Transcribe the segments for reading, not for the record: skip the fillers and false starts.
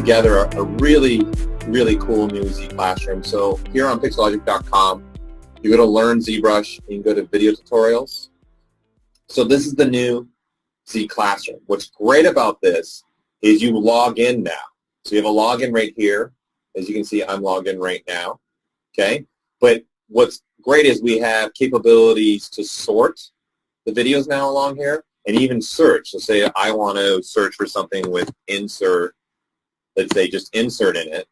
together a really, really cool new Z Classroom. So here on Pixologic.com, you go to Learn ZBrush, you can go to Video Tutorials. So this is the new Z Classroom. What's great about this is you log in now. So you have a login right here. As you can see, I'm logged in right now. Okay? But what's great is we have capabilities to sort the videos now along here and even search. So say I want to search for something with insert, let's say just insert in it,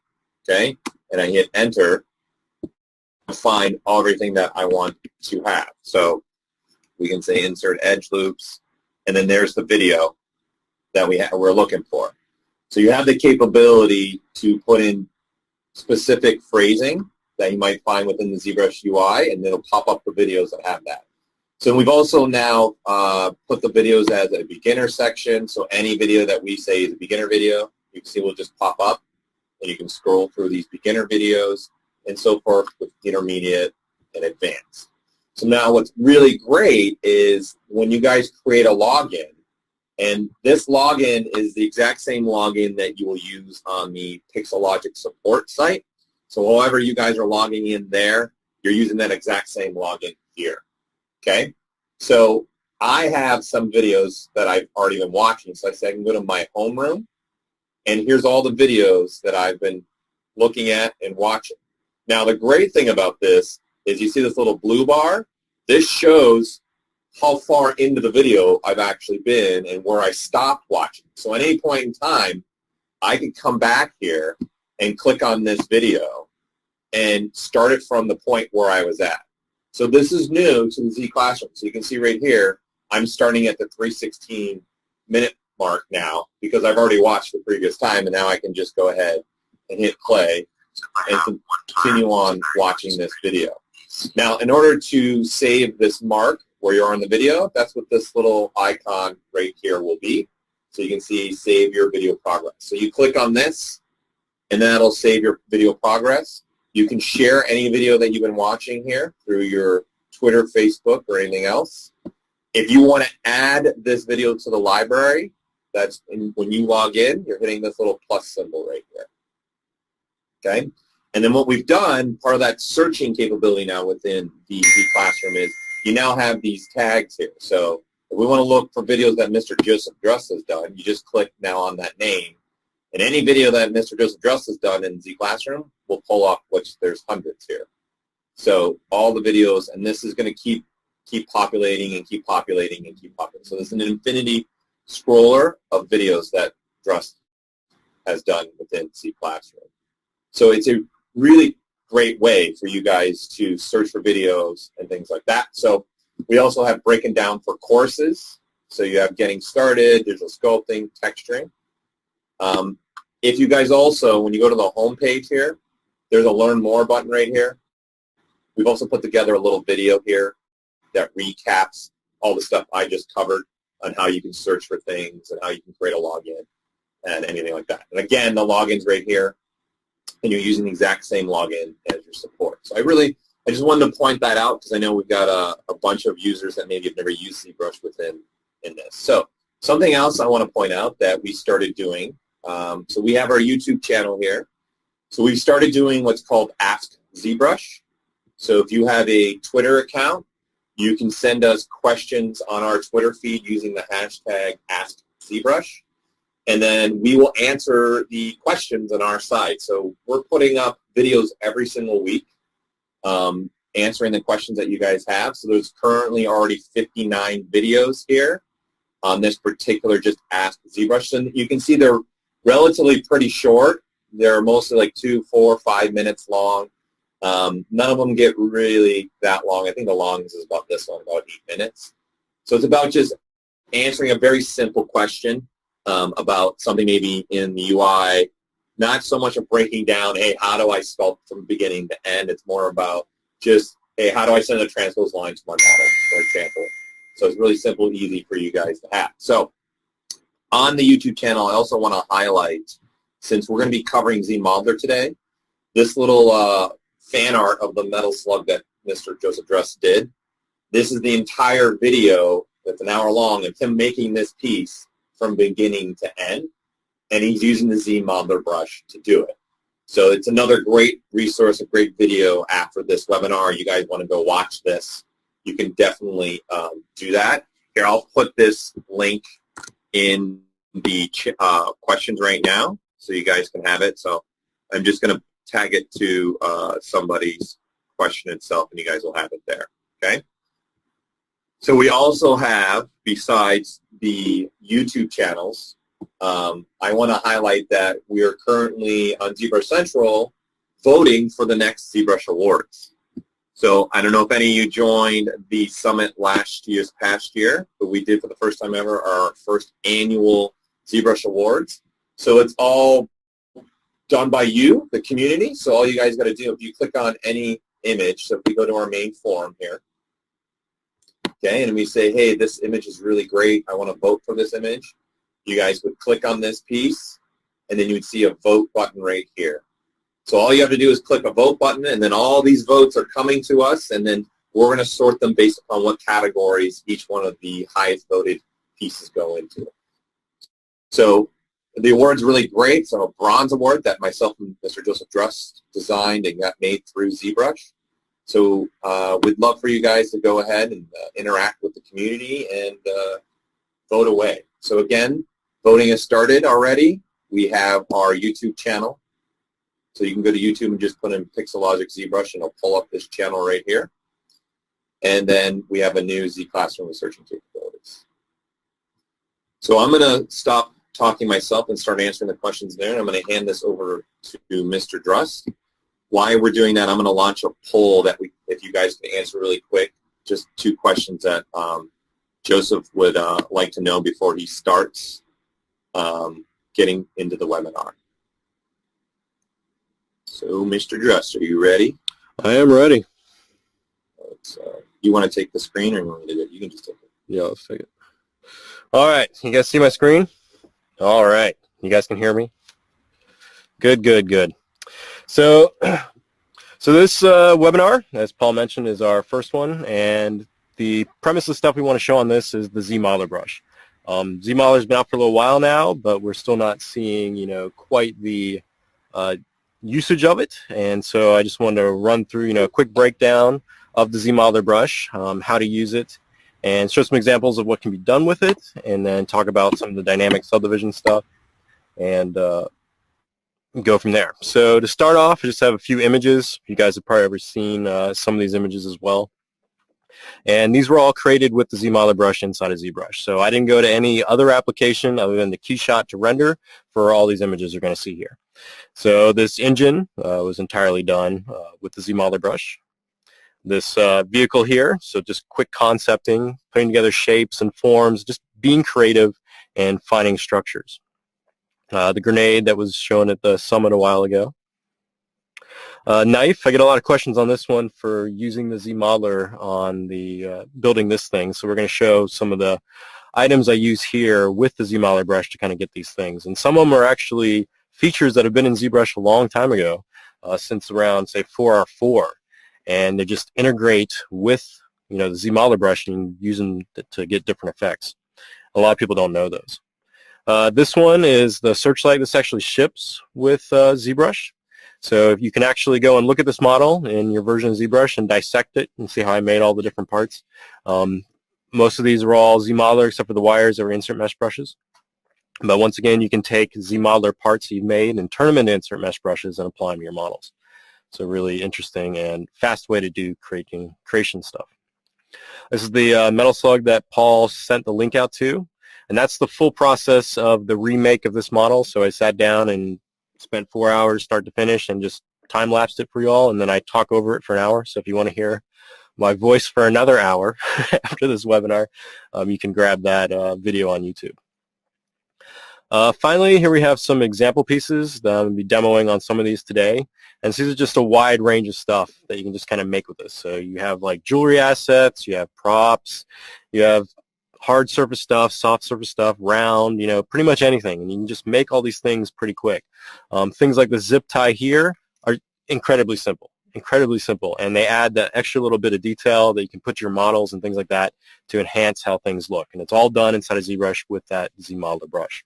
okay? And I hit enter to find everything that I want to have. So we can say insert edge loops, and then there's the video that we're looking for. So you have the capability to put in specific phrasing that you might find within the ZBrush UI, and it'll pop up the videos that have that. So we've also now put the videos as a beginner section, so any video that we say is a beginner video, you can see will just pop up, and you can scroll through these beginner videos and so forth with intermediate and advanced. So now what's really great is when you guys create a login, and this login is the exact same login that you will use on the Pixologic support site. So however you guys are logging in there, you're using that exact same login here. Okay? So I have some videos that I've already been watching. So I say I can go to my homeroom, and here's all the videos that I've been looking at and watching. Now the great thing about this is you see this little blue bar. This shows how far into the video I've actually been and where I stopped watching. So at any point in time, I could come back here and click on this video and start it from the point where I was at. So this is new to the Z Classroom. So you can see right here, I'm starting at the 3:16-minute mark now because I've already watched the previous time, and now I can just go ahead and hit play and continue on watching this video. Now, in order to save this mark where you are in the video, that's what this little icon right here will be. So you can see save your video progress. So you click on this, and that'll save your video progress. You can share any video that you've been watching here through your Twitter, Facebook, or anything else. If you want to add this video to the library, that's when you log in, you're hitting this little plus symbol right here. Okay? And then what we've done, part of that searching capability now within the Z Classroom is you now have these tags here. So if we want to look for videos that Mr. Joseph Druss has done, you just click now on that name. And any video that Mr. Joseph Druss has done in Z Classroom will pull up, which there's hundreds here. So all the videos, and this is going to keep populating and keep populating and keep populating. So there's an infinity scroller of videos that Druss has done within Z Classroom. So it's a really great way for you guys to search for videos and things like that. So we also have breaking down for courses. So you have getting started, digital sculpting, texturing. If you guys also, when you go to the home page here, there's a Learn More button right here. We've also put together a little video here that recaps all the stuff I just covered on how you can search for things and how you can create a login and anything like that. And again, the login's right here, and you're using the exact same login as your support. So I just wanted to point that out because I know we've got a bunch of users that maybe have never used ZBrush in this. So something else I want to point out that we started doing, so we have our YouTube channel here. So we've started doing what's called Ask ZBrush. So if you have a Twitter account, you can send us questions on our Twitter feed using the hashtag AskZBrush, and then we will answer the questions on our site. So we're putting up videos every single week answering the questions that you guys have. So there's currently already 59 videos here on this particular just Ask ZBrush. And you can see they're relatively pretty short. They're mostly like 2, 4, 5 minutes long. None of them get really that long. I think the longest is about this one, about 8 minutes. So it's about just answering a very simple question about something maybe in the UI, not so much of breaking down, hey, how do I sculpt from beginning to end? It's more about just, hey, how do I send a transpose line to my model, for example? So it's really simple, easy for you guys to have. So on the YouTube channel, I also want to highlight, since we're going to be covering ZModeler today, this little fan art of the metal slug that Mr. Joseph Druss did. This is the entire video that's an hour long of him making this piece from beginning to end. and he's using the ZModeler brush to do it. So it's another great resource, a great video after this webinar. You guys want to go watch this, you can definitely do that. Here, I'll put this link in the questions right now so you guys can have it. So I'm just going to tag it to somebody's question itself, and you guys will have it there, okay? So we also have, besides the YouTube channels, I want to highlight that we are currently on ZBrush Central voting for the next ZBrush Awards. So I don't know if any of you joined the summit past year, but we did for the first time ever our first annual ZBrush Awards. So it's all done by you, the community. So all you guys got to do, if you click on any image, so if we go to our main forum here, okay, and we say, hey, this image is really great, I want to vote for this image, you guys would click on this piece, and then you would see a vote button right here. So all you have to do is click a vote button, and then all these votes are coming to us, and then we're going to sort them based upon what categories each one of the highest voted pieces go into. So the award's really great. So a bronze award that myself and Mr. Joseph Druss designed and got made through ZBrush. So we'd love for you guys to go ahead and interact with the community and vote away. So again, voting has started already. We have our YouTube channel. So you can go to YouTube and just put in Pixelogic ZBrush, and it'll pull up this channel right here. And then we have a new Z Classroom with searching capabilities. So I'm going to stop talking myself and start answering the questions there, and I'm going to hand this over to Mr. Druss. Why we're doing that, I'm going to launch a poll that if you guys can answer really quick, just 2 questions that Joseph would like to know before he starts getting into the webinar. So, Mr. Druss, are you ready? I am ready. You want to take the screen, or you want me to do it? You can just take it. Yeah, let's take it. All right, you guys see my screen? All right, you guys can hear me? Good, good, good. So this webinar, as Paul mentioned, is our first one, and the premise of stuff we want to show on this is the ZModeler brush. ZModeler's been out for a little while now, but we're still not seeing, quite the usage of it, and so I just wanted to run through, a quick breakdown of the ZModeler brush, how to use it, and show some examples of what can be done with it, and then talk about some of the dynamic subdivision stuff, and go from there. So to start off, I just have a few images. You guys have probably ever seen some of these images as well. And these were all created with the ZModeler brush inside of ZBrush. So I didn't go to any other application other than the KeyShot to render for all these images you're going to see here. So this engine was entirely done with the ZModeler brush. This vehicle here, so just quick concepting, putting together shapes and forms, just being creative and finding structures. The grenade that was shown at the summit a while ago. Knife, I get a lot of questions on this one for using the ZModeler on the building this thing. So we're going to show some of the items I use here with the ZModeler brush to kind of get these things. And some of them are actually features that have been in ZBrush a long time ago, since around, say, 4R4. And they just integrate with, the ZModeler brush and use them to get different effects. A lot of people don't know those. This one is the searchlight. This actually ships with ZBrush. So if you can actually go and look at this model in your version of ZBrush and dissect it and see how I made all the different parts. Most of these are all ZModeler except for the wires that were insert mesh brushes. But once again, you can take ZModeler parts you've made and turn them into insert mesh brushes and apply them to your models. So really interesting and fast way to do creation stuff. This is the metal slug that Paul sent the link out to. And that's the full process of the remake of this model. So I sat down and spent 4 hours start to finish and just time-lapsed it for you all, and then I talk over it for an hour. So if you want to hear my voice for another hour after this webinar, you can grab that video on YouTube. Finally, here we have some example pieces that I'm going to be demoing on some of these today. And these are just a wide range of stuff that you can just kind of make with this. So you have like jewelry assets, you have props, you have hard surface stuff, soft surface stuff, round, pretty much anything. And you can just make all these things pretty quick. Things like the zip tie here are incredibly simple. And they add that extra little bit of detail that you can put your models and things like that to enhance how things look. And it's all done inside of ZBrush with that ZModeler brush.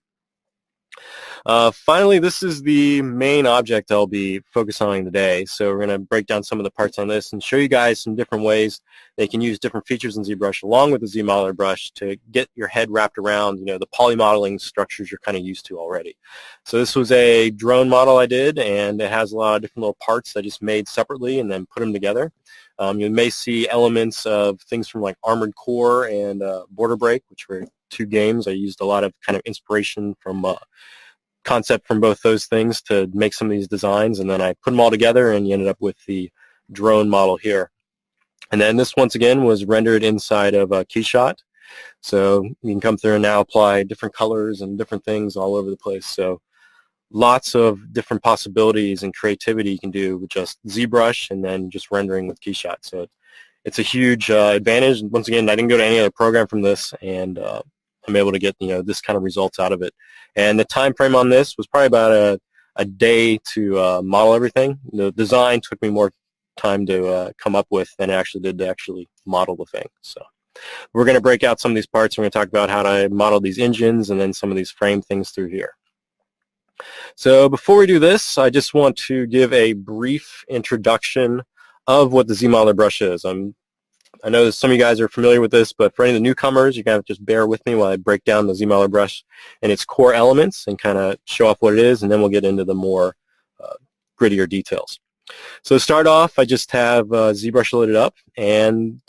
Finally, this is the main object I'll be focusing on today. So we're going to break down some of the parts on this and show you guys some different ways they can use different features in ZBrush along with the ZModeler brush to get your head wrapped around, the poly modeling structures you're kind of used to already. So this was a drone model I did, and it has a lot of different little parts I just made separately and then put them together. You may see elements of things from like Armored Core and Border Break, which were two games. I used a lot of kind of inspiration from concept from both those things to make some of these designs, and then I put them all together and you ended up with the drone model here. And then this once again was rendered inside of KeyShot, so you can come through and now apply different colors and different things all over the place. So lots of different possibilities and creativity you can do with just ZBrush and then just rendering with KeyShot. So it's a huge advantage. Once again, I didn't go to any other program from this, and I'm able to get this kind of results out of it. And the time frame on this was probably about a day to model everything. The design took me more time to come up with than it actually did to actually model the thing. So we're going to break out some of these parts. We're going to talk about how to model these engines and then some of these frame things through here. So before we do this, I just want to give a brief introduction of what the ZModeler brush is. I know that some of you guys are familiar with this, but for any of the newcomers, you're going to just bear with me while I break down the ZModeler brush and its core elements and kind of show off what it is, and then we'll get into the more grittier details. So to start off, I just have ZBrush loaded up, and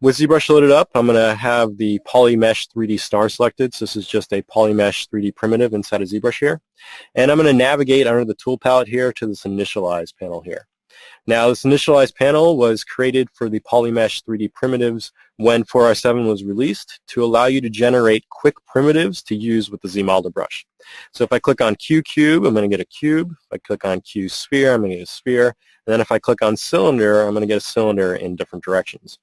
with ZBrush loaded up, I'm going to have the Polymesh 3D star selected. So this is just a Polymesh 3D primitive inside of ZBrush here. And I'm going to navigate under the tool palette here to this Initialize panel here. Now, this Initialize panel was created for the Polymesh 3D primitives when 4R7 was released to allow you to generate quick primitives to use with the ZModeler brush. So if I click on Q Cube, I'm going to get a cube. If I click on Q Sphere, I'm going to get a sphere. And then if I click on Cylinder, I'm going to get a cylinder in different directions.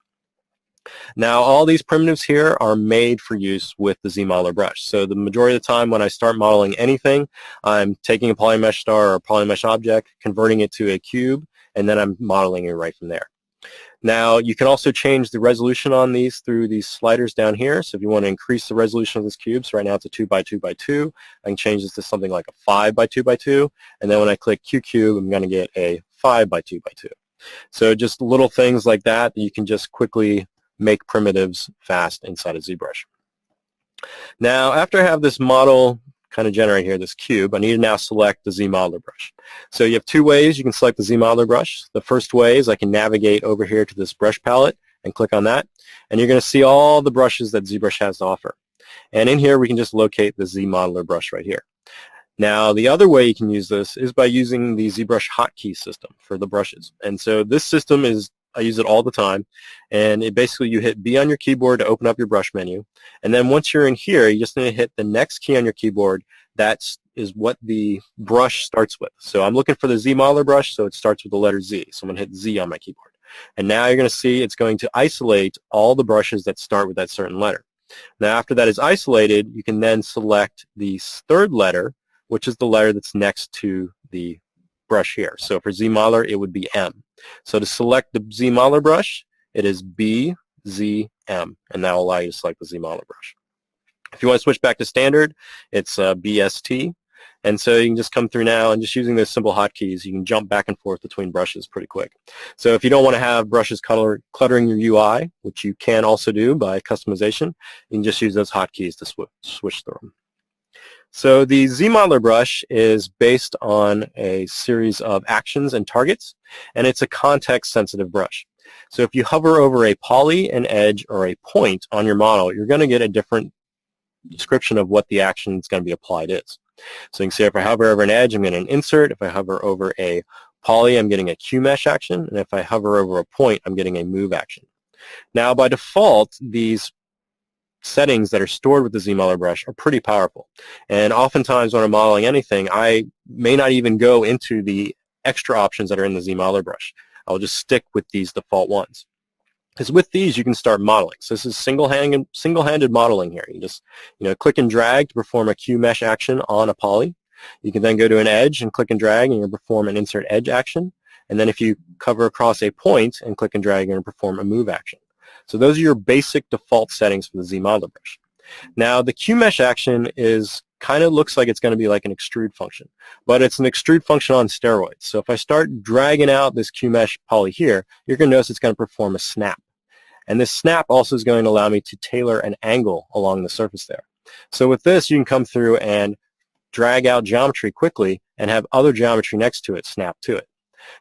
Now, all these primitives here are made for use with the ZModeler brush. So the majority of the time when I start modeling anything, I'm taking a Polymesh star or a Polymesh object, converting it to a cube, and then I'm modeling it right from there. Now, you can also change the resolution on these through these sliders down here. So if you want to increase the resolution of this cube, so right now it's a 2x2x2, I can change this to something like a 5x2x2, and then when I click Q Cube, I'm going to get a 5x2x2. So just little things like that you can just quickly make primitives fast inside of ZBrush. Now, after I have this model kind of generate here, this cube, I need to now select the ZModeler brush. So you have two ways you can select the ZModeler brush. The first way is I can navigate over here to this brush palette and click on that, and you're going to see all the brushes that ZBrush has to offer. And in here, we can just locate the ZModeler brush right here. Now, the other way you can use this is by using the ZBrush hotkey system for the brushes. And so this system I use it all the time, and it basically you hit B on your keyboard to open up your brush menu, and then once you're in here, you just need to hit the next key on your keyboard. That is what the brush starts with. So I'm looking for the ZModeler brush, so it starts with the letter Z. So I'm going to hit Z on my keyboard. And now you're going to see it's going to isolate all the brushes that start with that certain letter. Now after that is isolated, you can then select the third letter, which is the letter that's next to the brush here. So for ZModeler, it would be M. So to select the ZModeler brush, it is B, Z, M, and that will allow you to select the ZModeler brush. If you want to switch back to standard, it's BST, and so you can just come through now, and just using those simple hotkeys, you can jump back and forth between brushes pretty quick. So if you don't want to have brushes cluttering your UI, which you can also do by customization, you can just use those hotkeys to switch through them. So the ZModeler brush is based on a series of actions and targets, and it's a context-sensitive brush. So if you hover over a poly, an edge, or a point on your model, you're going to get a different description of what the action that's going to be applied is. So you can see if I hover over an edge, I'm getting an insert. If I hover over a poly, I'm getting a Q-mesh action. And if I hover over a point, I'm getting a move action. Now, by default, these settings that are stored with the ZModeler brush are pretty powerful. And oftentimes when I'm modeling anything, I may not even go into the extra options that are in the ZModeler brush. I'll just stick with these default ones. Because with these, you can start modeling. So this is single-handed modeling here. You just click and drag to perform a Q-mesh action on a poly. You can then go to an edge and click and drag, and you'll perform an insert edge action. And then if you cover across a point and click and drag, you're going to perform a move action. So those are your basic default settings for the ZModeler brush. Now, the Q-mesh action is kind of looks like it's going to be like an extrude function, but it's an extrude function on steroids. So if I start dragging out this QMesh poly here, you're going to notice it's going to perform a snap. And this snap also is going to allow me to tailor an angle along the surface there. So with this, you can come through and drag out geometry quickly and have other geometry next to it snap to it.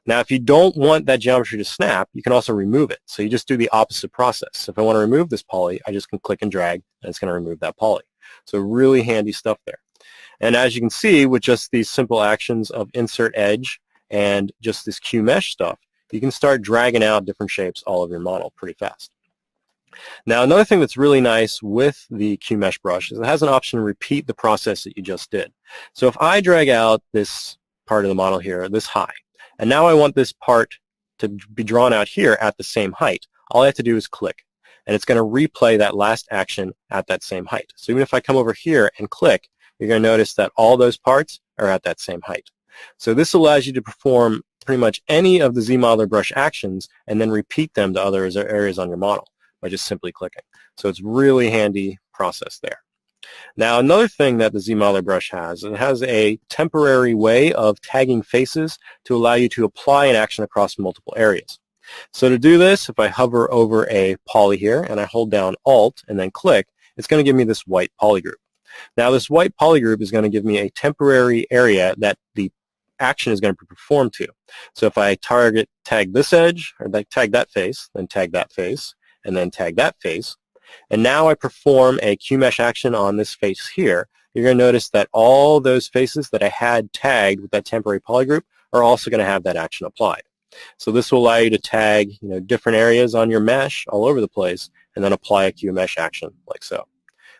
Now, if you don't want that geometry to snap, you can also remove it. So you just do the opposite process. So if I want to remove this poly, I just can click and drag, and it's going to remove that poly. So really handy stuff there. And as you can see, with just these simple actions of insert edge and just this QMesh stuff, you can start dragging out different shapes all over your model pretty fast. Now, another thing that's really nice with the QMesh brush is it has an option to repeat the process that you just did. So if I drag out this part of the model here, this high, and now I want this part to be drawn out here at the same height, all I have to do is click, and it's going to replay that last action at that same height. So even if I come over here and click, you're going to notice that all those parts are at that same height. So this allows you to perform pretty much any of the ZModeler brush actions and then repeat them to other areas on your model by just simply clicking. So it's really handy process there. Now, another thing that the ZModeler brush has, it has a temporary way of tagging faces to allow you to apply an action across multiple areas. So to do this, if I hover over a poly here and I hold down Alt and then click, it's going to give me this white poly group. Now, this white poly group is going to give me a temporary area that the action is going to be performed to. So if I tag this edge, or tag that face, then tag that face, and then tag that face, and now I perform a QMesh action on this face here, you're going to notice that all those faces that I had tagged with that temporary poly group are also going to have that action applied. So this will allow you to tag different areas on your mesh all over the place and then apply a QMesh action like so.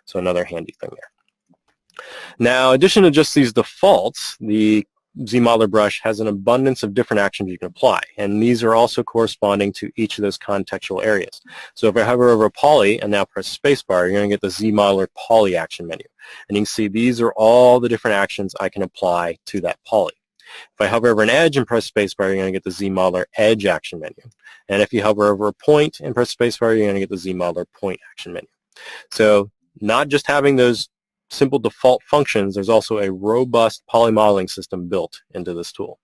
So another handy thing there. Now, in addition to just these defaults, the ZModeler brush has an abundance of different actions you can apply, and these are also corresponding to each of those contextual areas. So if I hover over a poly and now press spacebar, you're going to get the ZModeler poly action menu. And you can see these are all the different actions I can apply to that poly. If I hover over an edge and press spacebar, you're going to get the ZModeler edge action menu. And if you hover over a point and press spacebar, you're going to get the ZModeler point action menu. So not just having those simple default functions, there's also a robust poly modeling system built into this tool.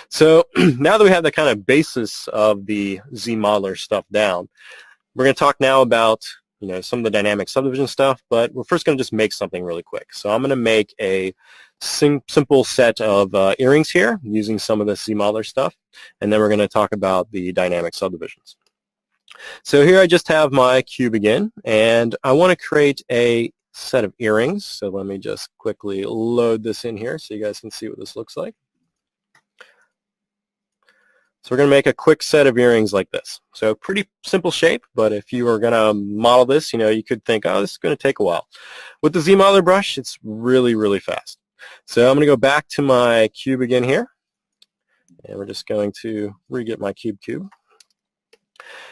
So now that we have the kind of basis of the ZModeler stuff down, we're going to talk now about some of the dynamic subdivision stuff, but we're first going to just make something really quick. So I'm going to make a simple set of earrings here using some of the ZModeler stuff, and then we're going to talk about the dynamic subdivisions. So here I just have my cube again, and I want to create a set of earrings. So let me just quickly load this in here so you guys can see what this looks like. So we're going to make a quick set of earrings like this. So pretty simple shape, but if you were going to model this, you could think, oh, this is going to take a while. With the ZModeler brush, it's really, really fast. So I'm going to go back to my cube again here, and we're just going to re-get my cube.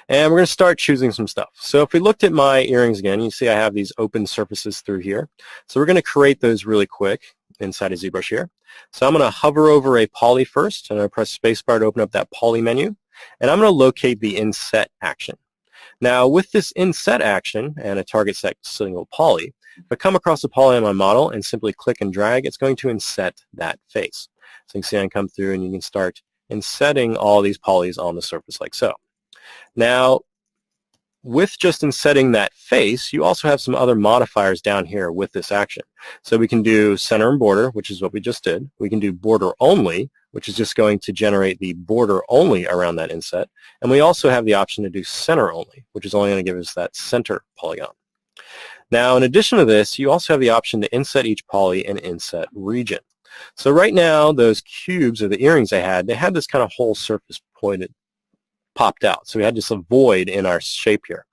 And we're going to start choosing some stuff. So if we looked at my earrings again, you see I have these open surfaces through here. So we're going to create those really quick inside of ZBrush here. So I'm going to hover over a poly first, and I'm going to press spacebar to open up that poly menu. And I'm going to locate the inset action. Now with this inset action and a target set single poly, if I come across a poly on my model and simply click and drag, it's going to inset that face. So you can see I can come through and you can start insetting all these polys on the surface like so. Now, with just insetting that face, you also have some other modifiers down here with this action. So we can do center and border, which is what we just did. We can do border only, which is just going to generate the border only around that inset. And we also have the option to do center only, which is only going to give us that center polygon. Now, in addition to this, you also have the option to inset each poly and inset region. So right now, those cubes or the earrings they had this kind of whole surface popped out. So we had just a void in our shape here.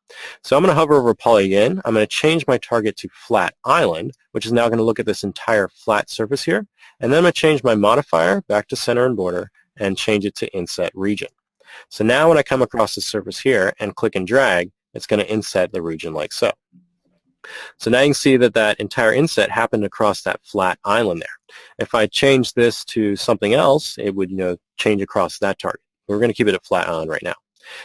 So I'm going to hover over poly again. I'm going to change my target to flat island, which is now going to look at this entire flat surface here. And then I'm going to change my modifier back to center and border and change it to inset region. So now when I come across the surface here and click and drag, it's going to inset the region like so. So now you can see that that entire inset happened across that flat island there. If I change this to something else, it would change across that target. We're going to keep it at flat island right now.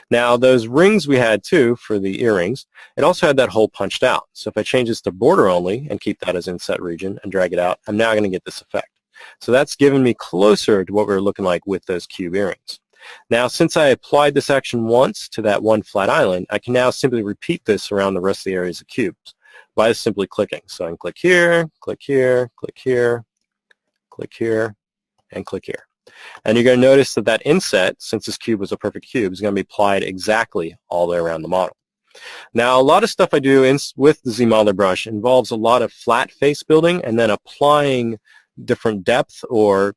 Now those rings we had too for the earrings, it also had that hole punched out. So if I change this to border only and keep that as inset region and drag it out, I'm now going to get this effect. So that's given me closer to what we were looking like with those cube earrings. Now since I applied this action once to that one flat island, I can now simply repeat this around the rest of the areas of cubes by simply clicking. So I can click here, click here, click here, click here, and click here. And you're going to notice that that inset, since this cube was a perfect cube, is going to be applied exactly all the way around the model. Now, a lot of stuff I do with the ZModeler brush involves a lot of flat face building and then applying different depth or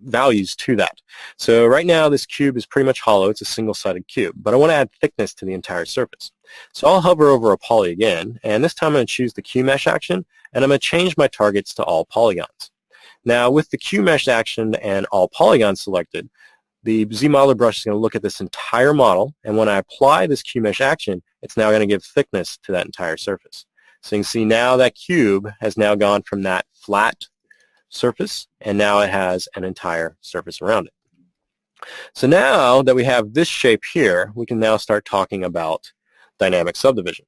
values to that. So right now, this cube is pretty much hollow. It's a single-sided cube, but I want to add thickness to the entire surface. So I'll hover over a poly again, and this time I'm going to choose the Q-mesh action, and I'm going to change my targets to all polygons. Now, with the Q-mesh action and all polygons selected, the ZModeler brush is going to look at this entire model, and when I apply this Q-mesh action, it's now going to give thickness to that entire surface. So you can see now that cube has now gone from that flat surface, and now it has an entire surface around it. So now that we have this shape here, we can now start talking about dynamic subdivision.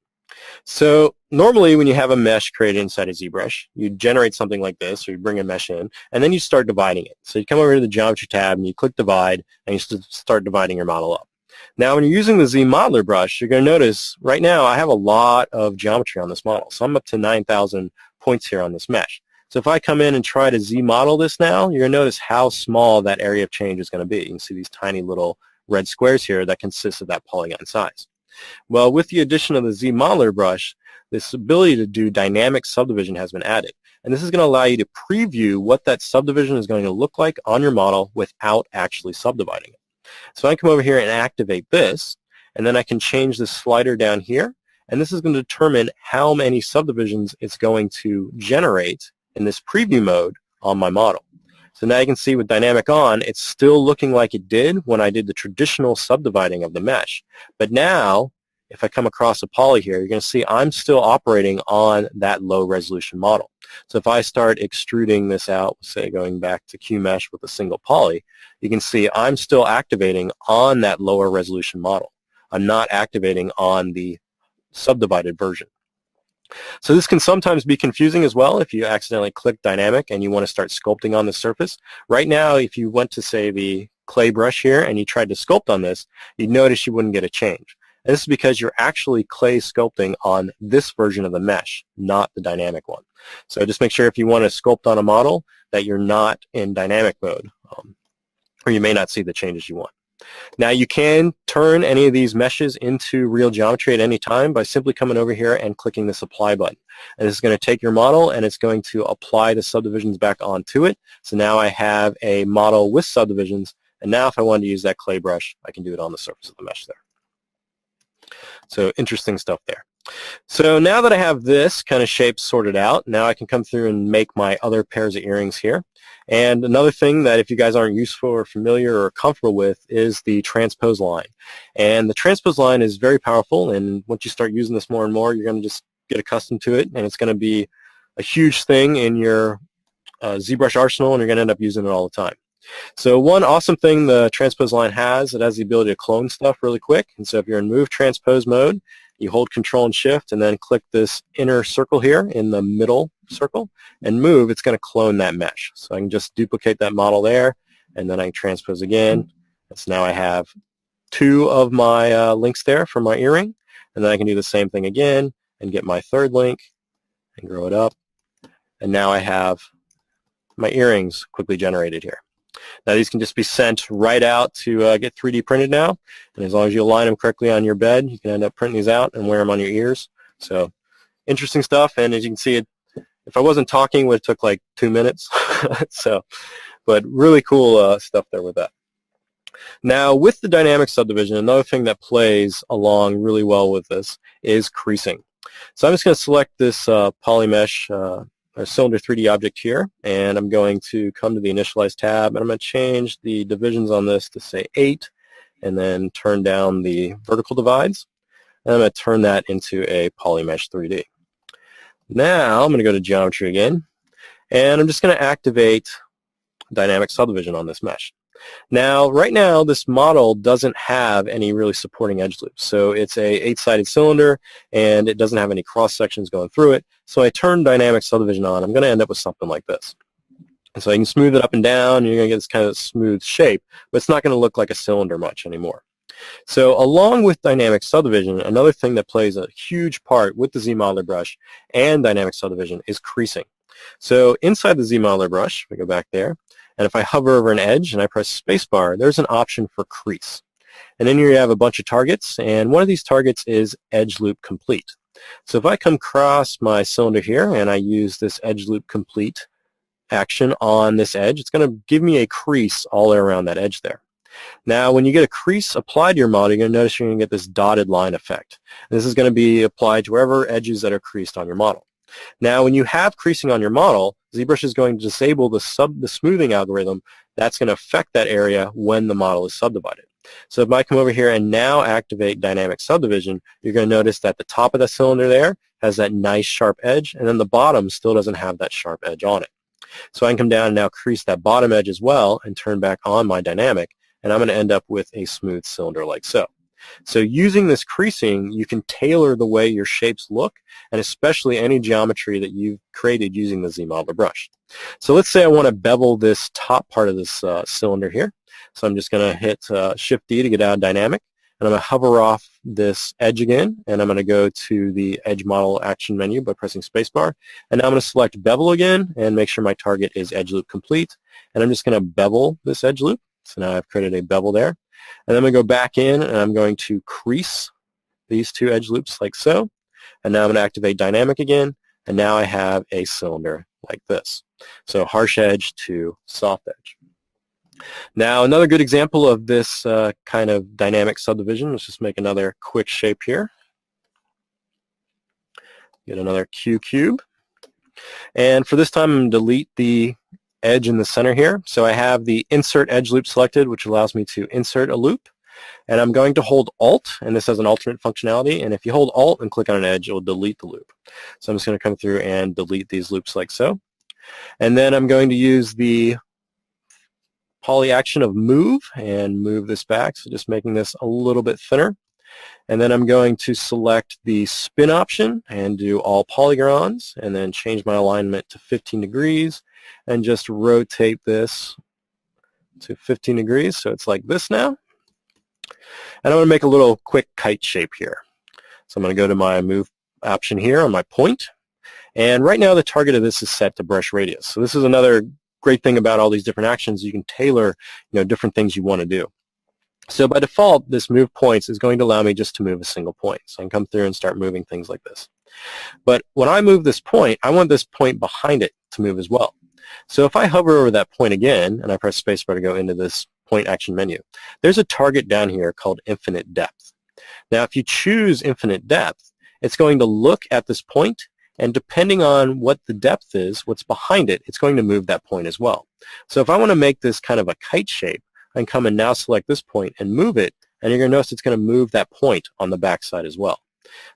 So normally when you have a mesh created inside a ZBrush, you generate something like this, or you bring a mesh in, and then you start dividing it. So you come over to the Geometry tab, and you click Divide, and you start dividing your model up. Now when you're using the ZModeler brush, you're going to notice right now I have a lot of geometry on this model. So I'm up to 9,000 points here on this mesh. So if I come in and try to Z-model this now, you're going to notice how small that area of change is going to be. You can see these tiny little red squares here that consist of that polygon size. Well, with the addition of the ZModeler brush, this ability to do dynamic subdivision has been added. And this is going to allow you to preview what that subdivision is going to look like on your model without actually subdividing it. So I come over here and activate this, and then I can change the slider down here, and this is going to determine how many subdivisions it's going to generate in this preview mode on my model. So now you can see with dynamic on, it's still looking like it did when I did the traditional subdividing of the mesh. But now, if I come across a poly here, you're going to see I'm still operating on that low resolution model. So if I start extruding this out, say going back to Q-mesh with a single poly, you can see I'm still activating on that lower resolution model. I'm not activating on the subdivided version. So this can sometimes be confusing as well if you accidentally click dynamic and you want to start sculpting on the surface. Right now, if you went to, say, the clay brush here and you tried to sculpt on this, you'd notice you wouldn't get a change. And this is because you're actually clay sculpting on this version of the mesh, not the dynamic one. So just make sure if you want to sculpt on a model that you're not in dynamic mode, or you may not see the changes you want. Now you can turn any of these meshes into real geometry at any time by simply coming over here and clicking this apply button. And this is going to take your model and it's going to apply the subdivisions back onto it. So now I have a model with subdivisions, and now if I wanted to use that clay brush, I can do it on the surface of the mesh there. So interesting stuff there. So now that I have this kind of shape sorted out, now I can come through and make my other pairs of earrings here. And another thing that if you guys aren't useful or familiar or comfortable with is the transpose line. And the transpose line is very powerful, and once you start using this more and more, you're going to just get accustomed to it, and it's going to be a huge thing in your ZBrush arsenal, and you're going to end up using it all the time. So one awesome thing the transpose line has, it has the ability to clone stuff really quick. And so if you're in move transpose mode, you hold Control and Shift and then click this inner circle here in the middle circle and move, it's going to clone that mesh. So I can just duplicate that model there, and then I can transpose again. So now I have two of my links there for my earring, and then I can do the same thing again and get my third link and grow it up. And now I have my earrings quickly generated here. Now these can just be sent right out to get 3D printed now, and as long as you align them correctly on your bed, you can end up printing these out and wear them on your ears. So interesting stuff, and as you can see, if I wasn't talking, it would have took like 2 minutes. So, but really cool stuff there with that. Now with the dynamic subdivision, another thing that plays along really well with this is creasing. So I'm just going to select this polymesh a cylinder 3D object here, and I'm going to come to the Initialize tab, and I'm going to change the divisions on this to say 8, and then turn down the vertical divides, and I'm going to turn that into a polymesh 3D. Now I'm going to go to Geometry again, and I'm just going to activate dynamic subdivision on this mesh. Now, right now, this model doesn't have any really supporting edge loops. So it's a 8-sided cylinder, and it doesn't have any cross sections going through it. So I turn dynamic subdivision on. I'm going to end up with something like this. And so I can smooth it up and down, and you're going to get this kind of smooth shape, but it's not going to look like a cylinder much anymore. So along with dynamic subdivision, another thing that plays a huge part with the ZModeler brush and dynamic subdivision is creasing. So inside the ZModeler brush, we go back there, and if I hover over an edge and I press spacebar, there's an option for crease. And in here you have a bunch of targets, and one of these targets is edge loop complete. So if I come across my cylinder here and I use this edge loop complete action on this edge, it's going to give me a crease all the way around that edge there. Now, when you get a crease applied to your model, you're going to notice you're going to get this dotted line effect. This is going to be applied to wherever edges that are creased on your model. Now, when you have creasing on your model, ZBrush is going to disable the smoothing algorithm. That's going to affect that area when the model is subdivided. So if I come over here and now activate dynamic subdivision, you're going to notice that the top of the cylinder there has that nice sharp edge, and then the bottom still doesn't have that sharp edge on it. So I can come down and now crease that bottom edge as well and turn back on my dynamic, and I'm going to end up with a smooth cylinder like so. So using this creasing, you can tailor the way your shapes look, and especially any geometry that you've created using the ZModeler brush. So let's say I want to bevel this top part of this cylinder here. So I'm just going to hit Shift-D to get out of dynamic, and I'm going to hover off this edge again, and I'm going to go to the Edge Model Action menu by pressing spacebar, and now I'm going to select Bevel again and make sure my target is Edge Loop Complete, and I'm just going to bevel this edge loop. So now I've created a bevel there. And then I'm going to go back in and I'm going to crease these two edge loops like so. And now I'm going to activate dynamic again. And now I have a cylinder like this. So harsh edge to soft edge. Now another good example of this kind of dynamic subdivision, let's just make another quick shape here. Get another Q cube. And for this time I'm going to delete the edge in the center here. So I have the insert edge loop selected, which allows me to insert a loop. And I'm going to hold Alt, and this has an alternate functionality. And if you hold Alt and click on an edge, it will delete the loop. So I'm just going to come through and delete these loops like so. And then I'm going to use the poly action of move and move this back. So just making this a little bit thinner. And then I'm going to select the spin option and do all polygons, and then change my alignment to 15 degrees. And just rotate this to 15 degrees, so it's like this now. And I'm going to make a little quick kite shape here. So I'm going to go to my move option here on my point. And right now the target of this is set to brush radius. So this is another great thing about all these different actions. You can tailor different things you want to do. So by default, this move points is going to allow me just to move a single point. So I can come through and start moving things like this. But when I move this point, I want this point behind it to move as well. So if I hover over that point again, and I press spacebar to go into this point action menu, there's a target down here called infinite depth. Now if you choose infinite depth, it's going to look at this point, and depending on what the depth is, what's behind it, it's going to move that point as well. So if I want to make this kind of a kite shape, I can come and now select this point and move it, and you're going to notice it's going to move that point on the back side as well.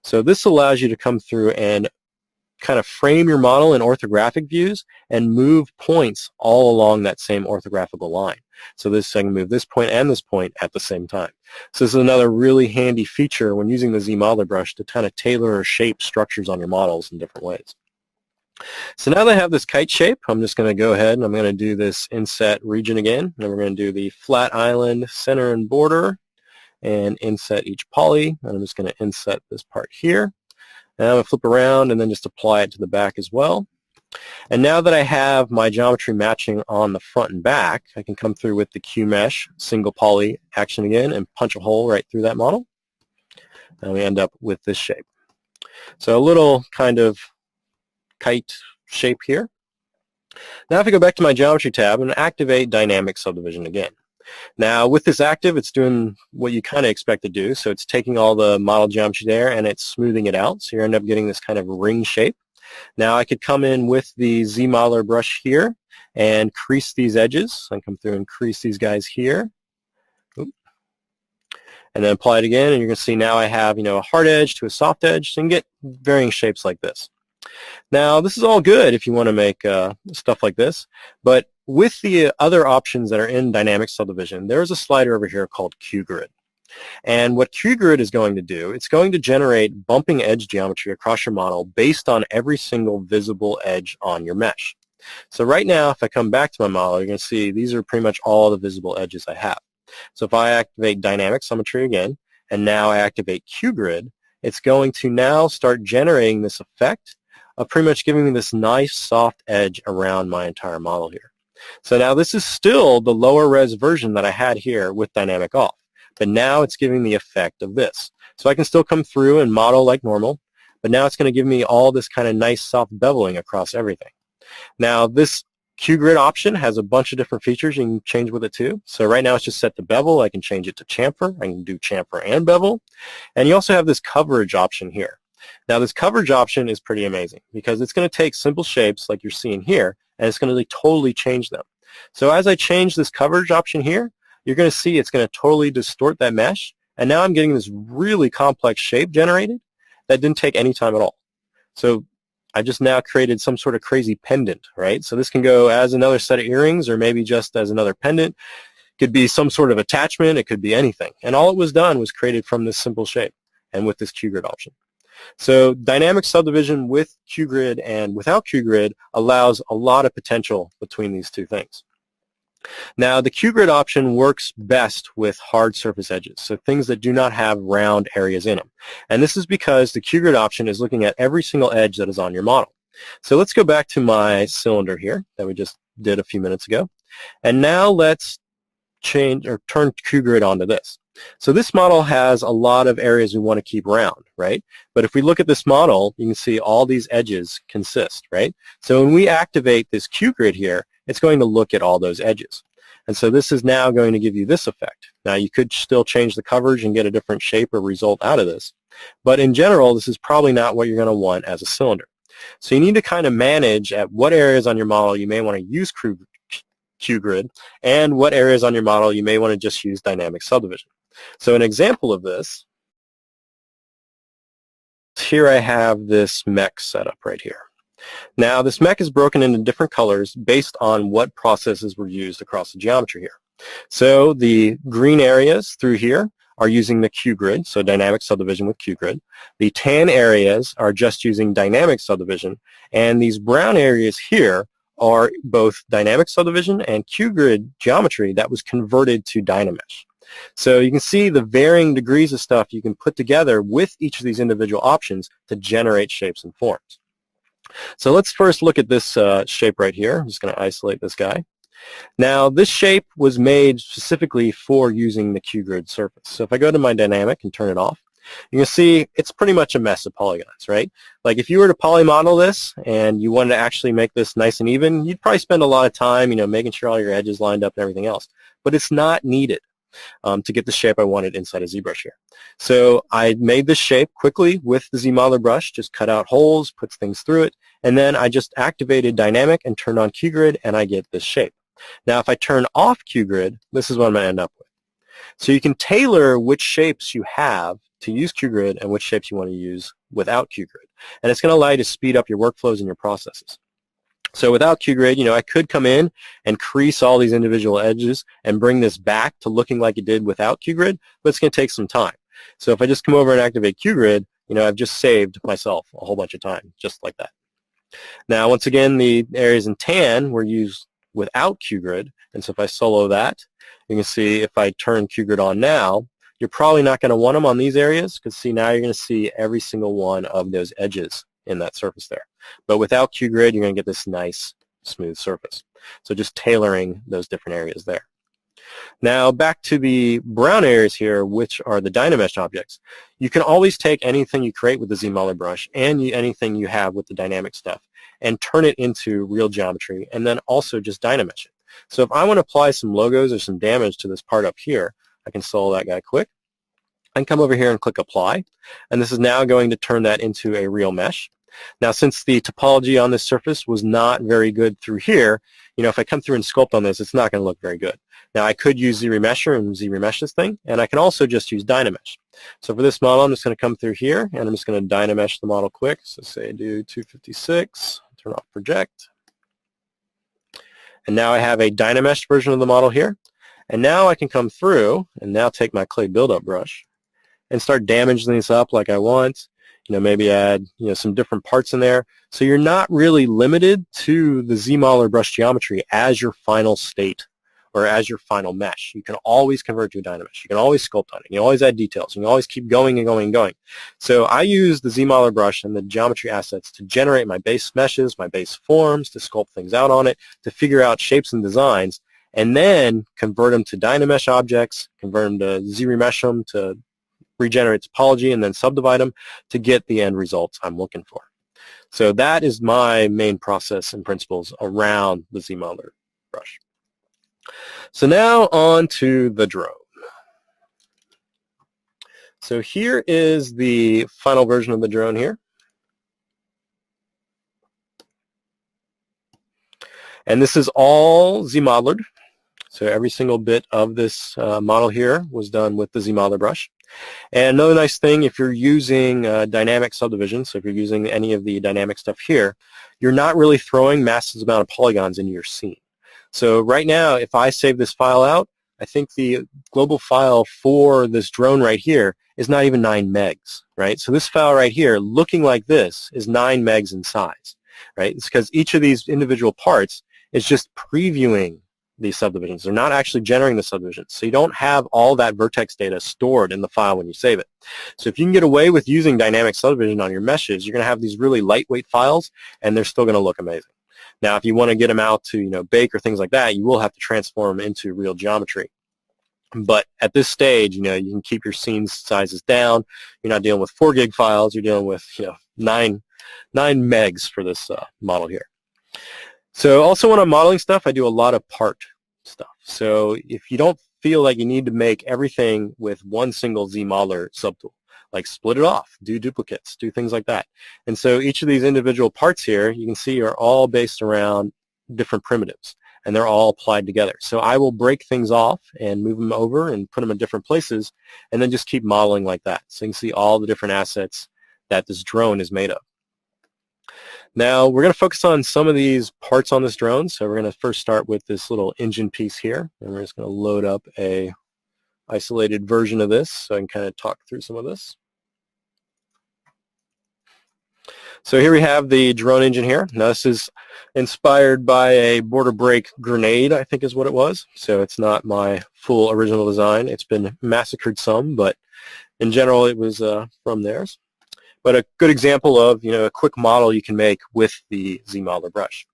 So this allows you to come through and kind of frame your model in orthographic views and move points all along that same orthographical line. So I can move this point and this point at the same time. So this is another really handy feature when using the ZModeler brush to kind of tailor or shape structures on your models in different ways. So now that I have this kite shape, I'm just going to go ahead and I'm going to do this inset region again. And we're going to do the flat island, center and border, and inset each poly. And I'm just going to inset this part here. And I'm going to flip around and then just apply it to the back as well. And now that I have my geometry matching on the front and back, I can come through with the Q mesh single poly action again and punch a hole right through that model. And we end up with this shape. So a little kind of kite shape here. Now if I go back to my geometry tab and activate dynamic subdivision again. Now with this active, it's doing what you kind of expect to do. So it's taking all the model geometry there and it's smoothing it out. So you end up getting this kind of ring shape. Now I could come in with the ZModeler brush here and crease these edges. I can come through and crease these guys here. Oop. And then apply it again, and you're going to see now I have a hard edge to a soft edge. So you can get varying shapes like this. Now this is all good if you want to make stuff like this, but with the other options that are in dynamic subdivision, there is a slider over here called QGrid. And what QGrid is going to do, it's going to generate bumping edge geometry across your model based on every single visible edge on your mesh. So right now, if I come back to my model, you're going to see these are pretty much all the visible edges I have. So if I activate dynamic symmetry again, and now I activate QGrid, it's going to now start generating this effect of pretty much giving me this nice soft edge around my entire model here. So now this is still the lower res version that I had here with dynamic off, but now it's giving the effect of this. So I can still come through and model like normal, but now it's going to give me all this kind of nice soft beveling across everything. Now this QGrid option has a bunch of different features you can change with it too. So right now it's just set to bevel. I can change it to chamfer. I can do chamfer and bevel. And you also have this coverage option here. Now this coverage option is pretty amazing because it's going to take simple shapes like you're seeing here and it's going to totally change them. So as I change this coverage option here, you're going to see it's going to totally distort that mesh. And now I'm getting this really complex shape generated that didn't take any time at all. So I just now created some sort of crazy pendant, right? So this can go as another set of earrings or maybe just as another pendant. It could be some sort of attachment. It could be anything. And all it was done was created from this simple shape and with this QGrid option. So dynamic subdivision with QGrid and without QGrid allows a lot of potential between these two things. Now the QGrid option works best with hard surface edges, so things that do not have round areas in them. And this is because the QGrid option is looking at every single edge that is on your model. So let's go back to my cylinder here that we just did a few minutes ago. And now let's change or turn QGrid onto this. So this model has a lot of areas we want to keep round, right? But if we look at this model, you can see all these edges consist, right? So when we activate this QGrid here, it's going to look at all those edges. And so this is now going to give you this effect. Now you could still change the coverage and get a different shape or result out of this. But in general, this is probably not what you're going to want as a cylinder. So you need to kind of manage at what areas on your model you may want to use QGrid and what areas on your model you may want to just use dynamic subdivision. So an example of this, here I have this mech setup right here. Now this mech is broken into different colors based on what processes were used across the geometry here. So the green areas through here are using the QGrid, so dynamic subdivision with QGrid. The tan areas are just using dynamic subdivision, and these brown areas here are both dynamic subdivision and QGrid geometry that was converted to Dynamesh. So you can see the varying degrees of stuff you can put together with each of these individual options to generate shapes and forms. So let's first look at this shape right here. I'm just going to isolate this guy. Now this shape was made specifically for using the QGrid surface. So if I go to my dynamic and turn it off, you can see it's pretty much a mess of polygons, right? Like if you were to polymodel this and you wanted to actually make this nice and even, you'd probably spend a lot of time, making sure all your edges lined up and everything else. But it's not needed to get the shape I wanted inside of ZBrush here. So I made this shape quickly with the ZModeler brush, just cut out holes, puts things through it, and then I just activated dynamic and turned on QGrid and I get this shape. Now if I turn off QGrid, this is what I'm going to end up with. So you can tailor which shapes you have to use QGrid and which shapes you want to use without QGrid. And it's going to allow you to speed up your workflows and your processes. So without QGrid, I could come in and crease all these individual edges and bring this back to looking like it did without QGrid, but it's going to take some time. So if I just come over and activate QGrid, I've just saved myself a whole bunch of time, just like that. Now, once again, the areas in tan were used without QGrid, and so if I solo that, you can see if I turn QGrid on now, you're probably not going to want them on these areas, because see, now you're going to see every single one of those edges in that surface there. But without QGrid, you're going to get this nice, smooth surface. So just tailoring those different areas there. Now back to the brown areas here, which are the Dynamesh objects. You can always take anything you create with the ZModeler brush and anything you have with the dynamic stuff and turn it into real geometry and then also just Dynamesh it. So if I want to apply some logos or some damage to this part up here, I can solo that guy quick. I can come over here and click apply, and this is now going to turn that into a real mesh. Now since the topology on this surface was not very good through here, if I come through and sculpt on this, it's not going to look very good. Now I could use ZRemesher and ZRemesh this thing, and I can also just use Dynamesh. So for this model, I'm just going to come through here, and I'm just going to Dynamesh the model quick. So say do 256, turn off project. And now I have a Dynamesh version of the model here. And now I can come through and now take my clay buildup brush and start damaging this up like I want. Maybe add, some different parts in there. So you're not really limited to the ZModeler brush geometry as your final state or as your final mesh. You can always convert to a Dynamesh. You can always sculpt on it. You can always add details. You can always keep going and going and going. So I use the ZModeler brush and the geometry assets to generate my base meshes, my base forms, to sculpt things out on it, to figure out shapes and designs, and then convert them to Dynamesh objects, convert them to Z-remesh them to regenerate topology, and then subdivide them to get the end results I'm looking for. So that is my main process and principles around the ZModeler brush. So now on to the drone. So here is the final version of the drone here. And this is all ZModeler. So every single bit of this model here was done with the ZModeler brush. And another nice thing, if you're using dynamic subdivision, so if you're using any of the dynamic stuff here, you're not really throwing massive amount of polygons into your scene. So right now, if I save this file out, I think the global file for this drone right here is not even 9 megs, right? So this file right here, looking like this, is 9 megs in size, right? It's because each of these individual parts is just previewing these subdivisions. They're not actually generating the subdivisions. So you don't have all that vertex data stored in the file when you save it. So if you can get away with using dynamic subdivision on your meshes, you're going to have these really lightweight files, and they're still going to look amazing. Now, if you want to get them out to, bake or things like that, you will have to transform them into real geometry. But at this stage, you can keep your scene sizes down. You're not dealing with 4 gig files. You're dealing with, 9 megs for this model here. So also when I'm modeling stuff, I do a lot of part stuff. So if you don't feel like you need to make everything with one single ZModeler subtool, like split it off, do duplicates, do things like that. And so each of these individual parts here, you can see, are all based around different primitives, and they're all applied together. So I will break things off and move them over and put them in different places, and then just keep modeling like that. So you can see all the different assets that this drone is made of. Now we're going to focus on some of these parts on this drone. So we're going to first start with this little engine piece here, and we're just going to load up a isolated version of this so I can kind of talk through some of this. So here we have the drone engine here. Now this is inspired by a border break grenade, I think is what it was. So it's not my full original design. It's been massacred some, but in general it was from theirs. But a good example of, a quick model you can make with the ZModeler brush.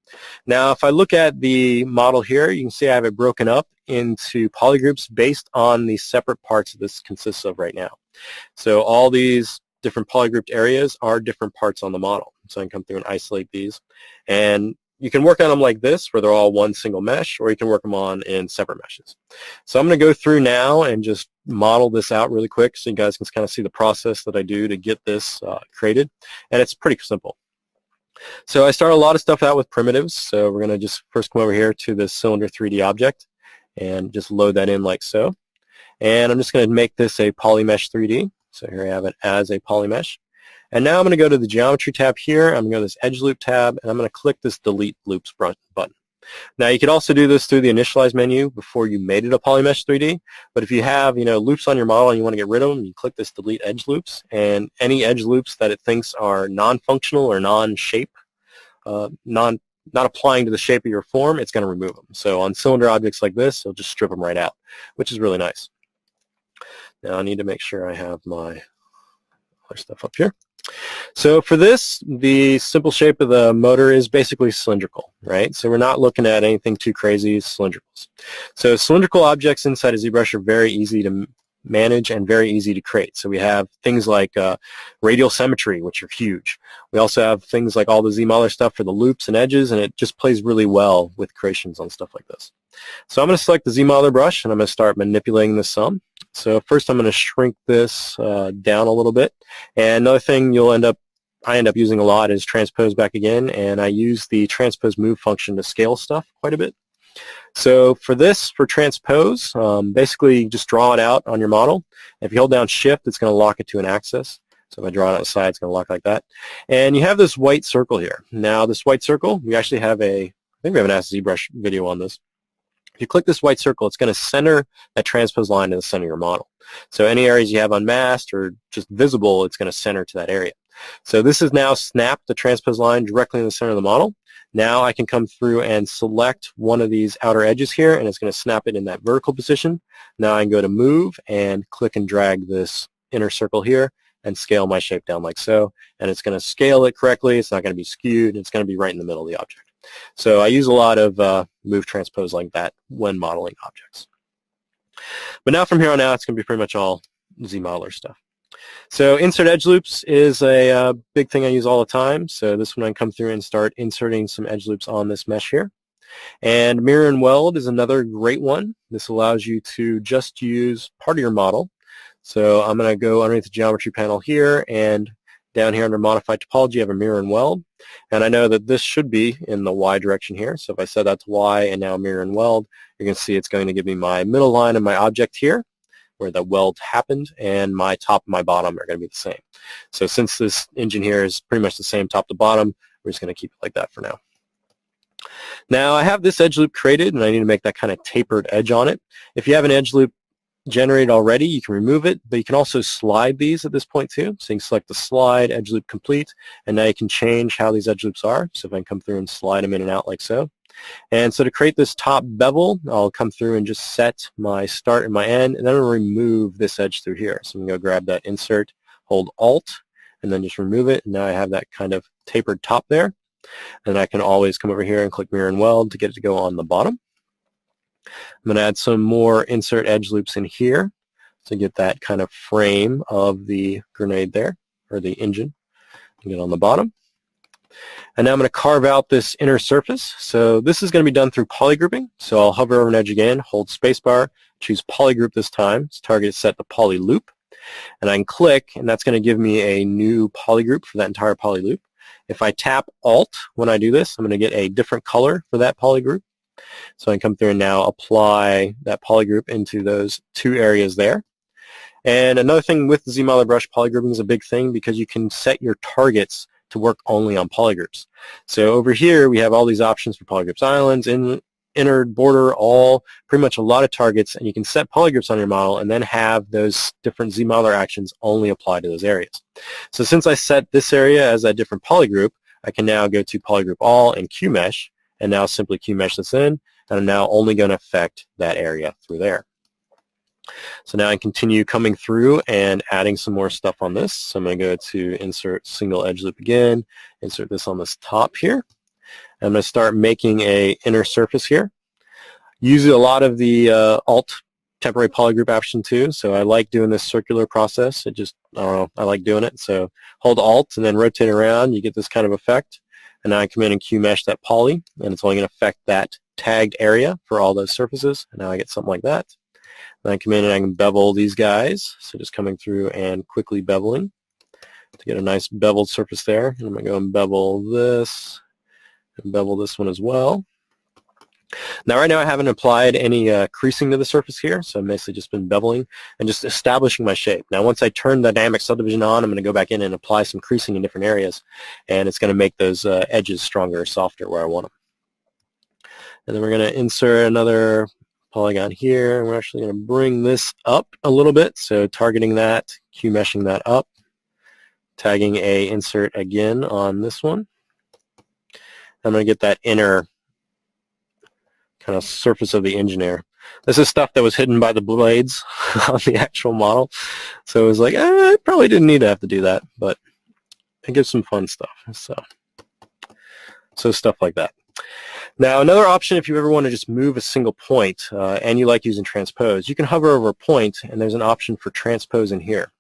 Now if I look at the model here, you can see I have it broken up into polygroups based on the separate parts that this consists of right now. So all these different polygrouped areas are different parts on the model. So I can come through and isolate these. And you can work on them like this, where they're all one single mesh, or you can work them on in separate meshes. So I'm going to go through now and just model this out really quick so you guys can kind of see the process that I do to get this created. And it's pretty simple. So I start a lot of stuff out with primitives. So we're going to just first come over here to this cylinder 3D object and just load that in like so. And I'm just going to make this a polymesh 3D. So here I have it as a polymesh. And now I'm going to go to the Geometry tab here. I'm going to go to this Edge Loop tab, and I'm going to click this Delete Loops button. Now you could also do this through the Initialize menu before you made it a polymesh 3D. But if you have loops on your model and you want to get rid of them, you click this Delete Edge Loops, and any edge loops that it thinks are non-functional or non-shape, not applying to the shape of your form, it's going to remove them. So on cylinder objects like this, it'll just strip them right out, which is really nice. Now I need to make sure I have my other stuff up here. So for this, the simple shape of the motor is basically cylindrical, right? So we're not looking at anything too crazy, cylindricals. So cylindrical objects inside of ZBrush are very easy to manage and very easy to create. So we have things like radial symmetry, which are huge. We also have things like all the ZModeler stuff for the loops and edges, and it just plays really well with creations on stuff like this. So I'm going to select the ZModeler brush, and I'm going to start manipulating this some. So first I'm going to shrink this down a little bit. And another thing I end up using a lot is transpose back again, and I use the transpose move function to scale stuff quite a bit. So for this, for transpose, basically just draw it out on your model. If you hold down shift, it's going to lock it to an axis. So if I draw it on the side, it's going to lock like that. And you have this white circle here. Now this white circle, we actually have a think we have an Ask ZBrush video on this. If you click this white circle, it's going to center that transpose line in the center of your model. So any areas you have unmasked or just visible, it's going to center to that area. So this is now snapped the transpose line directly in the center of the model. Now I can come through and select one of these outer edges here, and it's going to snap it in that vertical position. Now I can go to Move and click and drag this inner circle here and scale my shape down like so. And it's going to scale it correctly. It's not going to be skewed. It's going to be right in the middle of the object. So I use a lot of move transpose like that when modeling objects. But now from here on out, it's going to be pretty much all ZModeler stuff. So insert edge loops is a big thing I use all the time. So this one I come through and start inserting some edge loops on this mesh here. And mirror and weld is another great one. This allows you to just use part of your model. So I'm going to go underneath the geometry panel here, and down here under Modify Topology, I have a mirror and weld. And I know that this should be in the Y direction here. So if I set that to Y and now mirror and weld, you can see it's going to give me my middle line of my object here, where the weld happened, and my top and my bottom are going to be the same. So since this engine here is pretty much the same top to bottom, we're just going to keep it like that for now. Now I have this edge loop created, and I need to make that kind of tapered edge on it. If you have an edge loop generated already, you can remove it, but you can also slide these at this point too. So you can select the slide, edge loop complete, and now you can change how these edge loops are. So if I can come through and slide them in and out like so. And so to create this top bevel, I'll come through and just set my start and my end, and then I'll remove this edge through here. So I'm going to go grab that insert, hold Alt, and then just remove it. And now I have that kind of tapered top there. And I can always come over here and click mirror and weld to get it to go on the bottom. I'm going to add some more insert edge loops in here to get that kind of frame of the grenade there, or the engine, and get on the bottom. And now I'm going to carve out this inner surface. So this is going to be done through polygrouping. So I'll hover over an edge again, hold spacebar, choose polygroup this time. Its target is set to poly loop. And I can click, and that's going to give me a new polygroup for that entire poly loop. If I tap Alt when I do this, I'm going to get a different color for that polygroup. So I can come through and now apply that polygroup into those two areas there. And another thing with the ZModeler brush, polygrouping is a big thing because you can set your targets to work only on polygroups. So over here we have all these options for polygroups, islands, inner border, all pretty much a lot of targets, and you can set polygroups on your model and then have those different ZModeler actions only apply to those areas. So since I set this area as a different polygroup, I can now go to polygroup all and QMesh, and now simply QMesh this in, and I'm now only going to affect that area through there. So now I continue coming through and adding some more stuff on this. So I'm going to go to insert single edge loop again, insert this on this top here. I'm going to start making a inner surface here. Use a lot of the Alt temporary polygroup option too. So I like doing this circular process. It just, I don't know, I like doing it. So hold Alt and then rotate around. You get this kind of effect. And now I come in and QMesh that poly, and it's only going to affect that tagged area for all those surfaces. And now I get something like that. Then I come in and I can bevel these guys. So just coming through and quickly beveling to get a nice beveled surface there. And I'm going to go and bevel this and bevel this one as well. Now right now I haven't applied any creasing to the surface here, so I've basically just been beveling and just establishing my shape. Now once I turn the dynamic subdivision on, I'm going to go back in and apply some creasing in different areas, and it's going to make those edges stronger or softer where I want them. And then we're going to insert another polygon here, and we're actually going to bring this up a little bit, so targeting that, QMeshing that up, tagging a insert again on this one. I'm going to get that inner kind of surface of the engine there. This is stuff that was hidden by the blades on the actual model. So it was like, I probably didn't need to have to do that, but it gives some fun stuff. So stuff like that. Now another option, if you ever want to just move a single point and you like using transpose, you can hover over a point and there's an option for transpose in here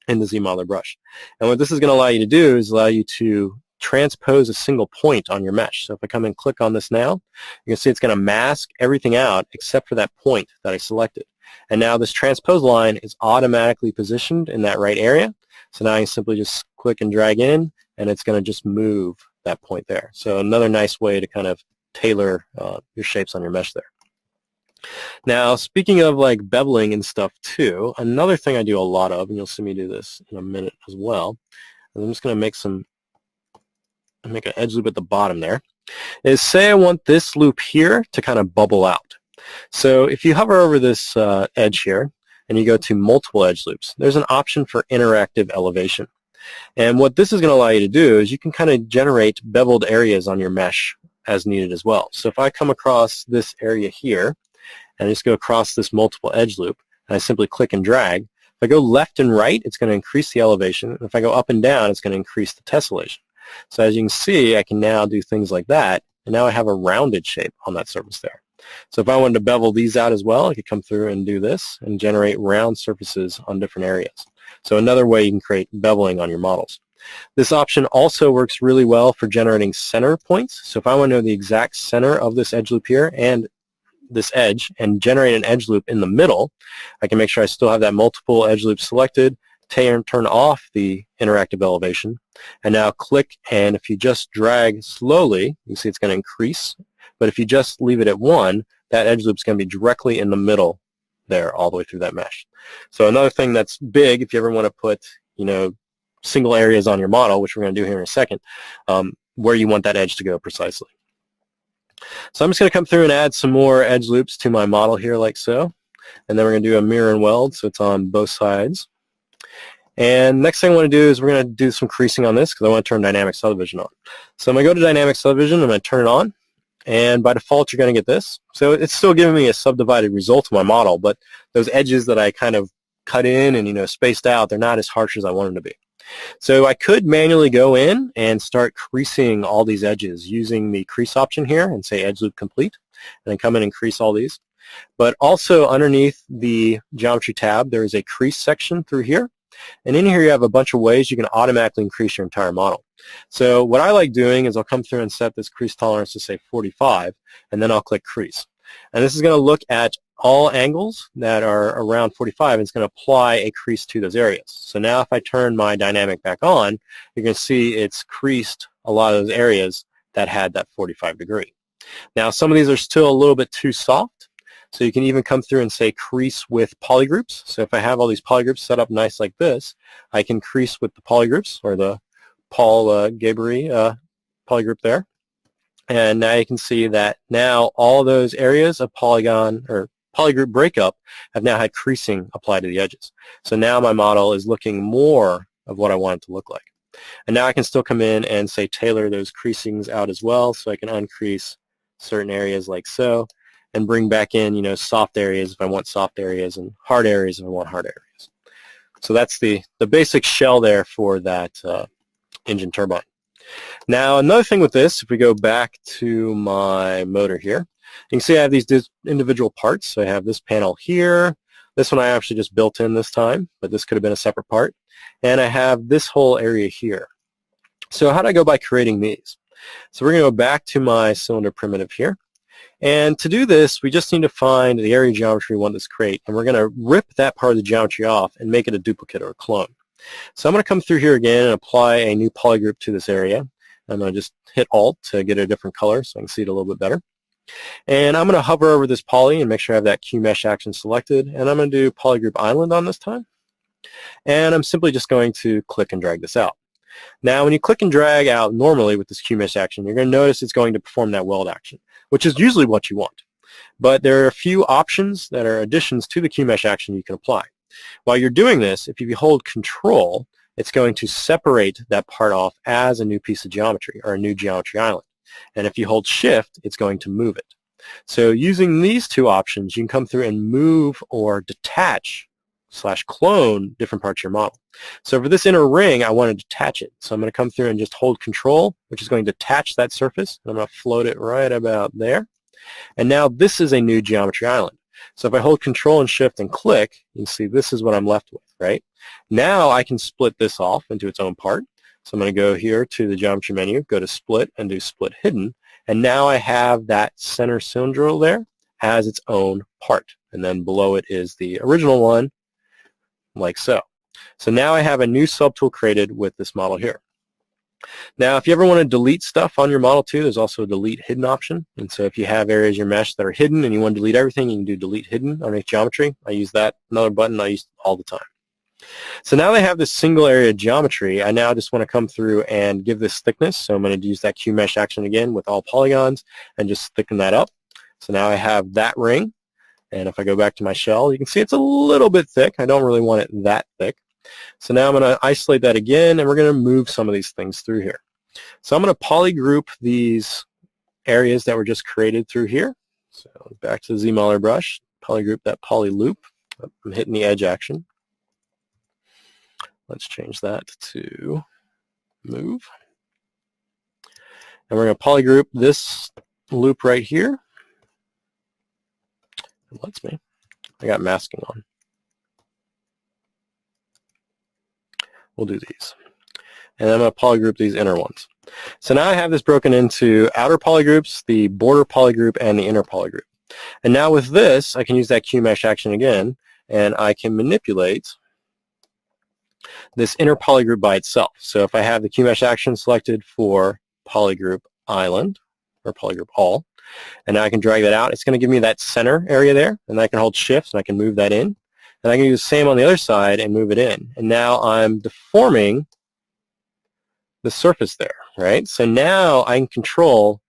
in the ZModeler brush. And what this is going to allow you to do is allow you to transpose a single point on your mesh. So if I come and click on this now, you can see it's going to mask everything out except for that point that I selected. And now this transpose line is automatically positioned in that right area. So now I can simply just click and drag in, and it's going to just move that point there. So another nice way to kind of tailor your shapes on your mesh there. Now speaking of like beveling and stuff too, another thing I do a lot of, and you'll see me do this in a minute as well, I'm just going to make an edge loop at the bottom there. is say I want this loop here to kind of bubble out. So if you hover over this edge here and you go to multiple edge loops, there's an option for interactive elevation. And what this is going to allow you to do is you can kind of generate beveled areas on your mesh as needed as well. So if I come across this area here and I just go across this multiple edge loop and I simply click and drag, if I go left and right, it's going to increase the elevation. And if I go up and down, it's going to increase the tessellation. So as you can see, I can now do things like that, and now I have a rounded shape on that surface there. So if I wanted to bevel these out as well, I could come through and do this and generate round surfaces on different areas. So another way you can create beveling on your models. This option also works really well for generating center points. So if I want to know the exact center of this edge loop here and this edge and generate an edge loop in the middle, I can make sure I still have that multiple edge loop selected, turn off the interactive elevation, and now click, and if you just drag slowly, you can see it's going to increase, but if you just leave it at 1, that edge loop is going to be directly in the middle there all the way through that mesh. So another thing that's big, if you ever want to put, single areas on your model, which we're going to do here in a second, where you want that edge to go precisely. So I'm just going to come through and add some more edge loops to my model here like so, and then we're going to do a mirror and weld so it's on both sides. And next thing I want to do is we're going to do some creasing on this because I want to turn dynamic subdivision on. So I'm going to go to dynamic subdivision, I'm going to turn it on, and by default you're going to get this. So it's still giving me a subdivided result of my model, but those edges that I kind of cut in and spaced out, they're not as harsh as I want them to be. So I could manually go in and start creasing all these edges using the crease option here and say edge loop complete, and then come in and crease all these. But also underneath the geometry tab there is a crease section through here. And in here you have a bunch of ways you can automatically increase your entire model. So what I like doing is I'll come through and set this crease tolerance to say 45, and then I'll click crease. And this is going to look at all angles that are around 45, and it's going to apply a crease to those areas. So now if I turn my dynamic back on, you're going to see it's creased a lot of those areas that had that 45 degree. Now some of these are still a little bit too soft. So you can even come through and say crease with polygroups. So if I have all these polygroups set up nice like this, I can crease with the polygroups, or the Paul Gabery polygroup there. And now you can see that now all those areas of polygon or polygroup breakup have now had creasing applied to the edges. So now my model is looking more of what I want it to look like. And now I can still come in and say tailor those creasings out as well. So I can uncrease certain areas like so, and bring back in, soft areas if I want soft areas, and hard areas if I want hard areas. So that's the basic shell there for that engine turbine. Now another thing with this, if we go back to my motor here, you can see I have these individual parts. So I have this panel here. This one I actually just built in this time, but this could have been a separate part. And I have this whole area here. So how do I go by creating these? So we're going to go back to my cylinder primitive here. And to do this, we just need to find the area geometry we want this to create, and we're going to rip that part of the geometry off and make it a duplicate or a clone. So I'm going to come through here again and apply a new polygroup to this area. I'm going to just hit Alt to get a different color so I can see it a little bit better. And I'm going to hover over this poly and make sure I have that Q mesh action selected, and I'm going to do polygroup island on this time. And I'm simply just going to click and drag this out. Now when you click and drag out normally with this Q mesh action, you're going to notice it's going to perform that weld action, which is usually what you want. But there are a few options that are additions to the Q mesh action you can apply. While you're doing this, if you hold Control, it's going to separate that part off as a new piece of geometry, or a new geometry island. And if you hold Shift, it's going to move it. So using these two options, you can come through and move or detach / clone different parts of your model. So for this inner ring, I want to detach it. So I'm going to come through and just hold Control, which is going to detach that surface. I'm going to float it right about there. And now this is a new geometry island. So if I hold Control and Shift and click, you can see this is what I'm left with, right? Now I can split this off into its own part. So I'm going to go here to the geometry menu, go to Split, and do Split Hidden. And now I have that center cylindrical there as its own part. And then below it is the original one, like so. So now I have a new subtool created with this model here. Now if you ever want to delete stuff on your model too, there's also a delete hidden option. And so if you have areas of your mesh that are hidden and you want to delete everything, you can do delete hidden underneath geometry. I use that, another button I use all the time. So now they have this single area geometry. I now just want to come through and give this thickness. So I'm going to use that Q mesh action again with all polygons and just thicken that up. So now I have that ring. And if I go back to my shell, you can see it's a little bit thick. I don't really want it that thick. So now I'm going to isolate that again, and we're going to move some of these things through here. So I'm going to polygroup these areas that were just created through here. So back to the ZModeler brush, polygroup that poly loop. I'm hitting the edge action. Let's change that to move. And we're going to polygroup this loop right here. It lets me. I got masking on. We'll do these. And I'm going to polygroup these inner ones. So now I have this broken into outer polygroups, the border polygroup, and the inner polygroup. And now with this, I can use that Q mesh action again, and I can manipulate this inner polygroup by itself. So if I have the Q mesh action selected for polygroup island, or polygroup all, and now I can drag that out, it's going to give me that center area there, and I can hold shift and I can move that in. And I can do the same on the other side and move it in. And now I'm deforming the surface there, right? So now I can control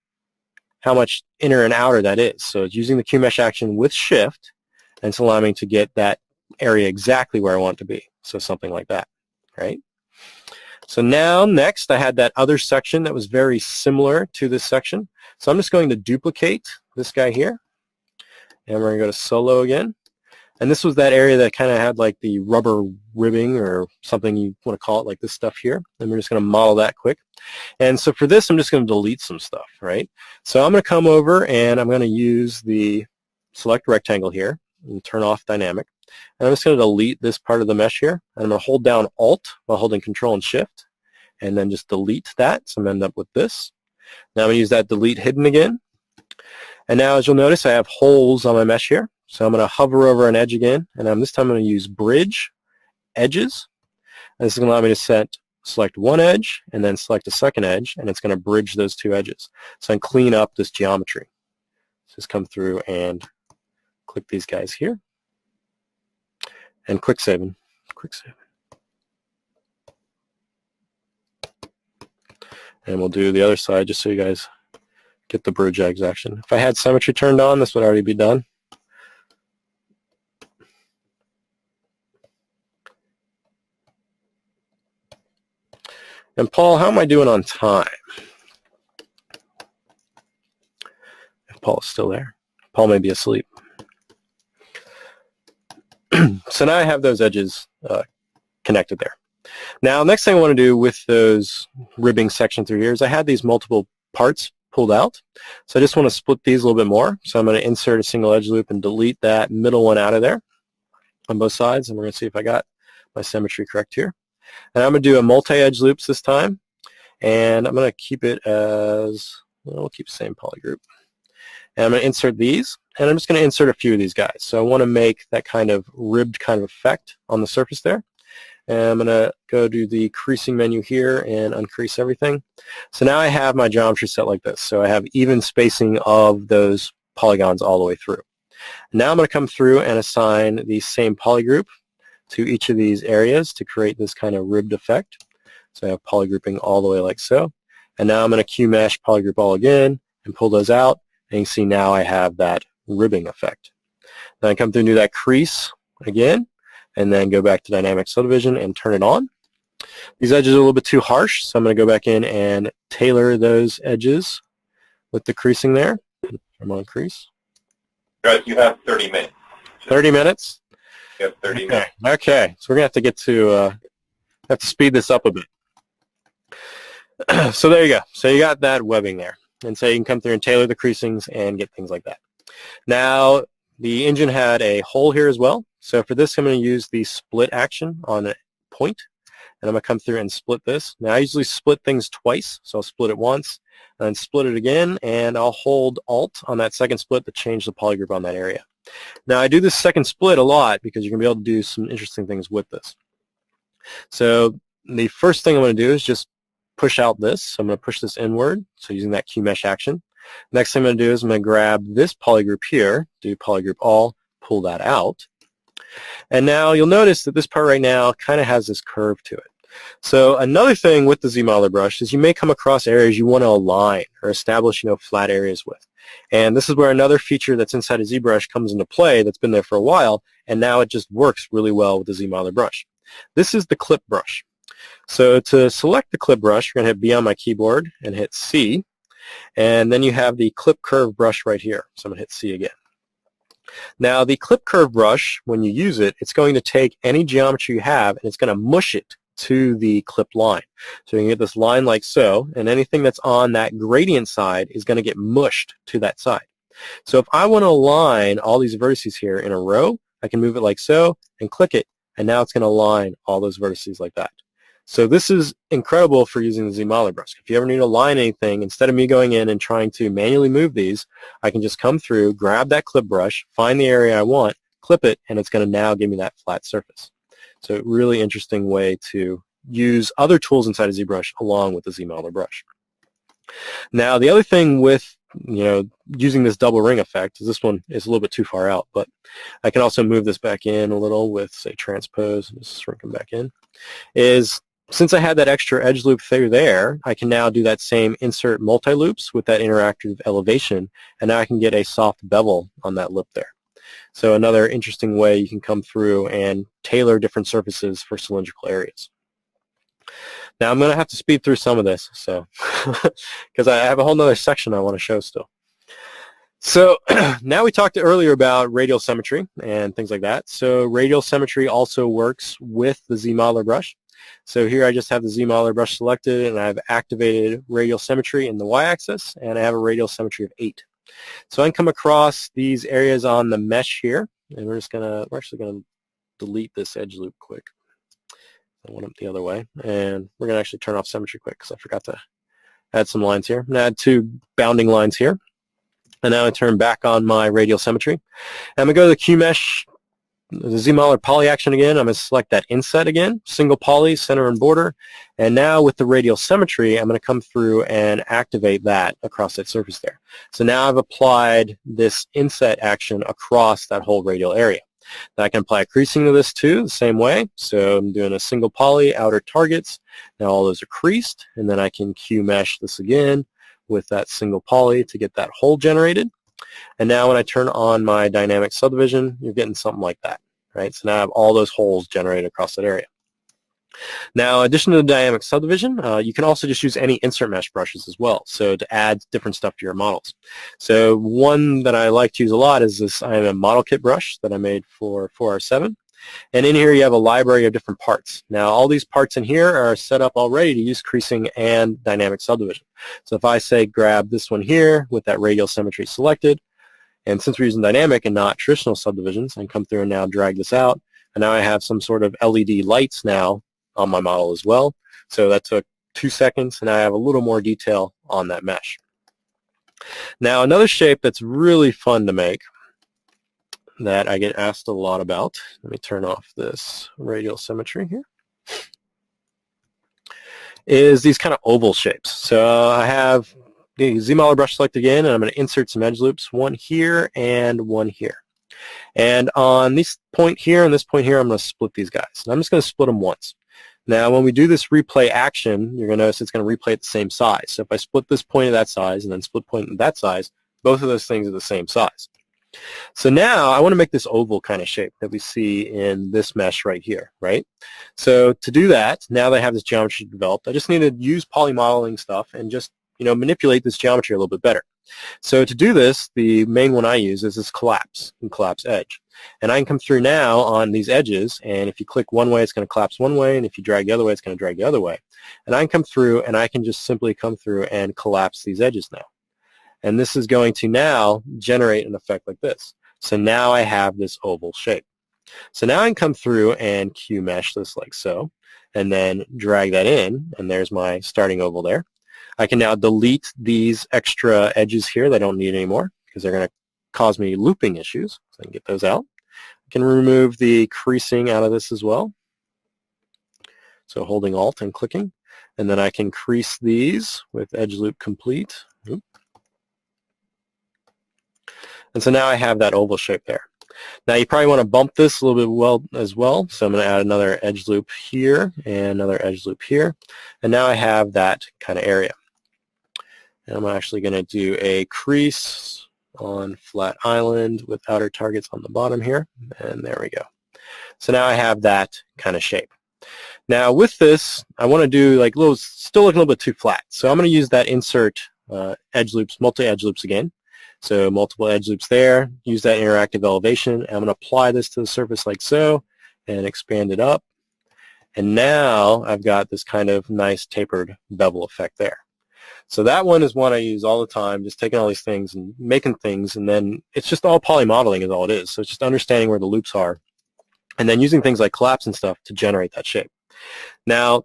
how much inner and outer that is. So it's using the Q mesh action with shift, and it's allowing me to get that area exactly where I want it to be. So something like that, right? So now next I had that other section that was very similar to this section. So I'm just going to duplicate this guy here, and we're going to go to solo again. And this was that area that kind of had like the rubber ribbing or something you want to call it, like this stuff here. And we're just going to model that quick. And so for this, I'm just going to delete some stuff, right? So I'm going to come over and I'm going to use the select rectangle here and turn off dynamic. And I'm just going to delete this part of the mesh here. And I'm going to hold down Alt while holding Control and Shift, and then just delete that. So I'm going to end up with this. Now I'm going to use that delete hidden again. And now as you'll notice, I have holes on my mesh here. So I'm going to hover over an edge again, and this time I'm going to use Bridge Edges. And this is going to allow me to select one edge and then select a second edge, and it's going to bridge those two edges. So I can clean up this geometry. Just come through and click these guys here, and quick saving. And we'll do the other side just so you guys get the bridge edge action. If I had symmetry turned on, this would already be done. And Paul, how am I doing on time? If Paul's still there. Paul may be asleep. So now I have those edges connected there. Now, next thing I want to do with those ribbing section through here is I had these multiple parts pulled out. So I just want to split these a little bit more. So I'm going to insert a single edge loop and delete that middle one out of there on both sides. And we're going to see if I got my symmetry correct here. And I'm going to do a multi-edge loops this time, and I'm going to keep it as, we'll keep the same poly group. And I'm going to insert these, and I'm just going to insert a few of these guys. So I want to make that kind of ribbed kind of effect on the surface there. And I'm going to go to the creasing menu here and uncrease everything. So now I have my geometry set like this. So I have even spacing of those polygons all the way through. Now I'm going to come through and assign the same poly group to each of these areas to create this kind of ribbed effect. So I have polygrouping all the way like so. And now I'm going to Q mesh polygroup all again and pull those out. And you can see now I have that ribbing effect. Then I come through and do that crease again, and then go back to dynamic subdivision and turn it on. These edges are a little bit too harsh, so I'm going to go back in and tailor those edges with the creasing there. I'm on crease. You have 30 minutes. 30 minutes? You have 30 minutes. Okay, so we're going to have to get to, speed this up a bit. So there you go. So you got that webbing there. And so you can come through and tailor the creasings and get things like that. Now, the engine had a hole here as well. So for this, I'm going to use the split action on a point. And I'm going to come through and split this. Now, I usually split things twice. So I'll split it once, and then split it again, and I'll hold Alt on that second split to change the polygroup on that area. Now, I do this second split a lot because you're going to be able to do some interesting things with this. So the first thing I'm going to do is just push out this. So I'm going to push this inward, so using that Q mesh action. Next thing I'm going to do is I'm going to grab this polygroup here, do polygroup all, pull that out. And now you'll notice that this part right now kind of has this curve to it. So another thing with the ZModeler brush is you may come across areas you want to align or establish, flat areas with. And this is where another feature that's inside of ZBrush comes into play that's been there for a while, and now it just works really well with the ZModeler brush. This is the clip brush. So to select the clip brush, you're going to hit B on my keyboard and hit C, and then you have the clip curve brush right here. So I'm going to hit C again. Now the clip curve brush, when you use it, it's going to take any geometry you have and it's going to mush it to the clip line. So you can get this line like so, and anything that's on that gradient side is going to get mushed to that side. So if I want to align all these vertices here in a row, I can move it like so and click it, and now it's going to align all those vertices like that. So this is incredible for using the ZModeler brush. If you ever need to align anything, instead of me going in and trying to manually move these, I can just come through, grab that clip brush, find the area I want, clip it, and it's going to now give me that flat surface. So really interesting way to use other tools inside of ZBrush along with the ZModeler brush. Now the other thing with using this double ring effect is this one is a little bit too far out, but I can also move this back in a little with, say, transpose and just shrink them back in, is since I had that extra edge loop through there, I can now do that same insert multi-loops with that interactive elevation, and now I can get a soft bevel on that lip there. So another interesting way you can come through and tailor different surfaces for cylindrical areas. Now I'm going to have to speed through some of this, so because I have a whole other section I want to show still. So now we talked earlier about radial symmetry and things like that. So radial symmetry also works with the ZModeler brush. So here I just have the ZModeler brush selected, and I've activated radial symmetry in the y-axis, and I have a radial symmetry of 8. So I can come across these areas on the mesh here, and we're actually gonna delete this edge loop quick. I want it the other way, and we're gonna actually turn off symmetry quick because I forgot to add some lines here. I'm gonna add 2 bounding lines here, and now I turn back on my radial symmetry. I'm gonna go to the Q mesh, the ZModeler poly action again. I'm gonna select that inset again, single poly, center and border, and now with the radial symmetry, I'm gonna come through and activate that across that surface there. So now I've applied this inset action across that whole radial area. Now I can apply creasing to this too, the same way. So I'm doing a single poly, outer targets. Now all those are creased, and then I can Q mesh this again with that single poly to get that hole generated. And now when I turn on my dynamic subdivision, you're getting something like that, right? So now I have all those holes generated across that area. Now, in addition to the dynamic subdivision, you can also just use any insert mesh brushes as well, so to add different stuff to your models. So one that I like to use a lot is this IMM model kit brush that I made for 4R7. And in here you have a library of different parts. Now all these parts in here are set up already to use creasing and dynamic subdivision. So if I say grab this one here with that radial symmetry selected, and since we're using dynamic and not traditional subdivisions, I can come through and now drag this out, and now I have some sort of LED lights now on my model as well. So that took 2 seconds, and I have a little more detail on that mesh. Now another shape that's really fun to make that I get asked a lot about, let me turn off this radial symmetry here, is these kind of oval shapes. So I have the ZModeler brush selected again, and I'm going to insert some edge loops, one here and one here. And on this point here and this point here, I'm going to split these guys. And I'm just going to split them once. Now when we do this replay action, you're going to notice it's going to replay at the same size. So if I split this point at that size and then split point at that size, both of those things are the same size. So now I want to make this oval kind of shape that we see in this mesh right here, right? So to do that, now that I have this geometry developed, I just need to use polymodeling stuff and just manipulate this geometry a little bit better. So to do this, the main one I use is this collapse and collapse edge. And I can come through now on these edges, and if you click one way, it's going to collapse one way, and if you drag the other way, it's going to drag the other way. And I can come through, and I can just simply come through and collapse these edges now. And this is going to now generate an effect like this. So now I have this oval shape. So now I can come through and Q mesh this like so, and then drag that in, and there's my starting oval there. I can now delete these extra edges here that I don't need anymore because they're going to cause me looping issues. So I can get those out. I can remove the creasing out of this as well. So holding Alt and clicking. And then I can crease these with edge loop complete. And so now I have that oval shape there. Now you probably want to bump this a little bit as well, so I'm going to add another edge loop here and another edge loop here, and now I have that kind of area. And I'm actually going to do a crease on flat island with outer targets on the bottom here, and there we go. So now I have that kind of shape. Now with this, I want to do like still look a little bit too flat, so I'm going to use that insert edge loops, multi-edge loops again. So multiple edge loops there, use that interactive elevation, and I'm going to apply this to the surface like so, and expand it up. And now I've got this kind of nice tapered bevel effect there. So that one is one I use all the time, just taking all these things and making things, and then it's just all poly modeling is all it is. So it's just understanding where the loops are, and then using things like collapse and stuff to generate that shape. Now,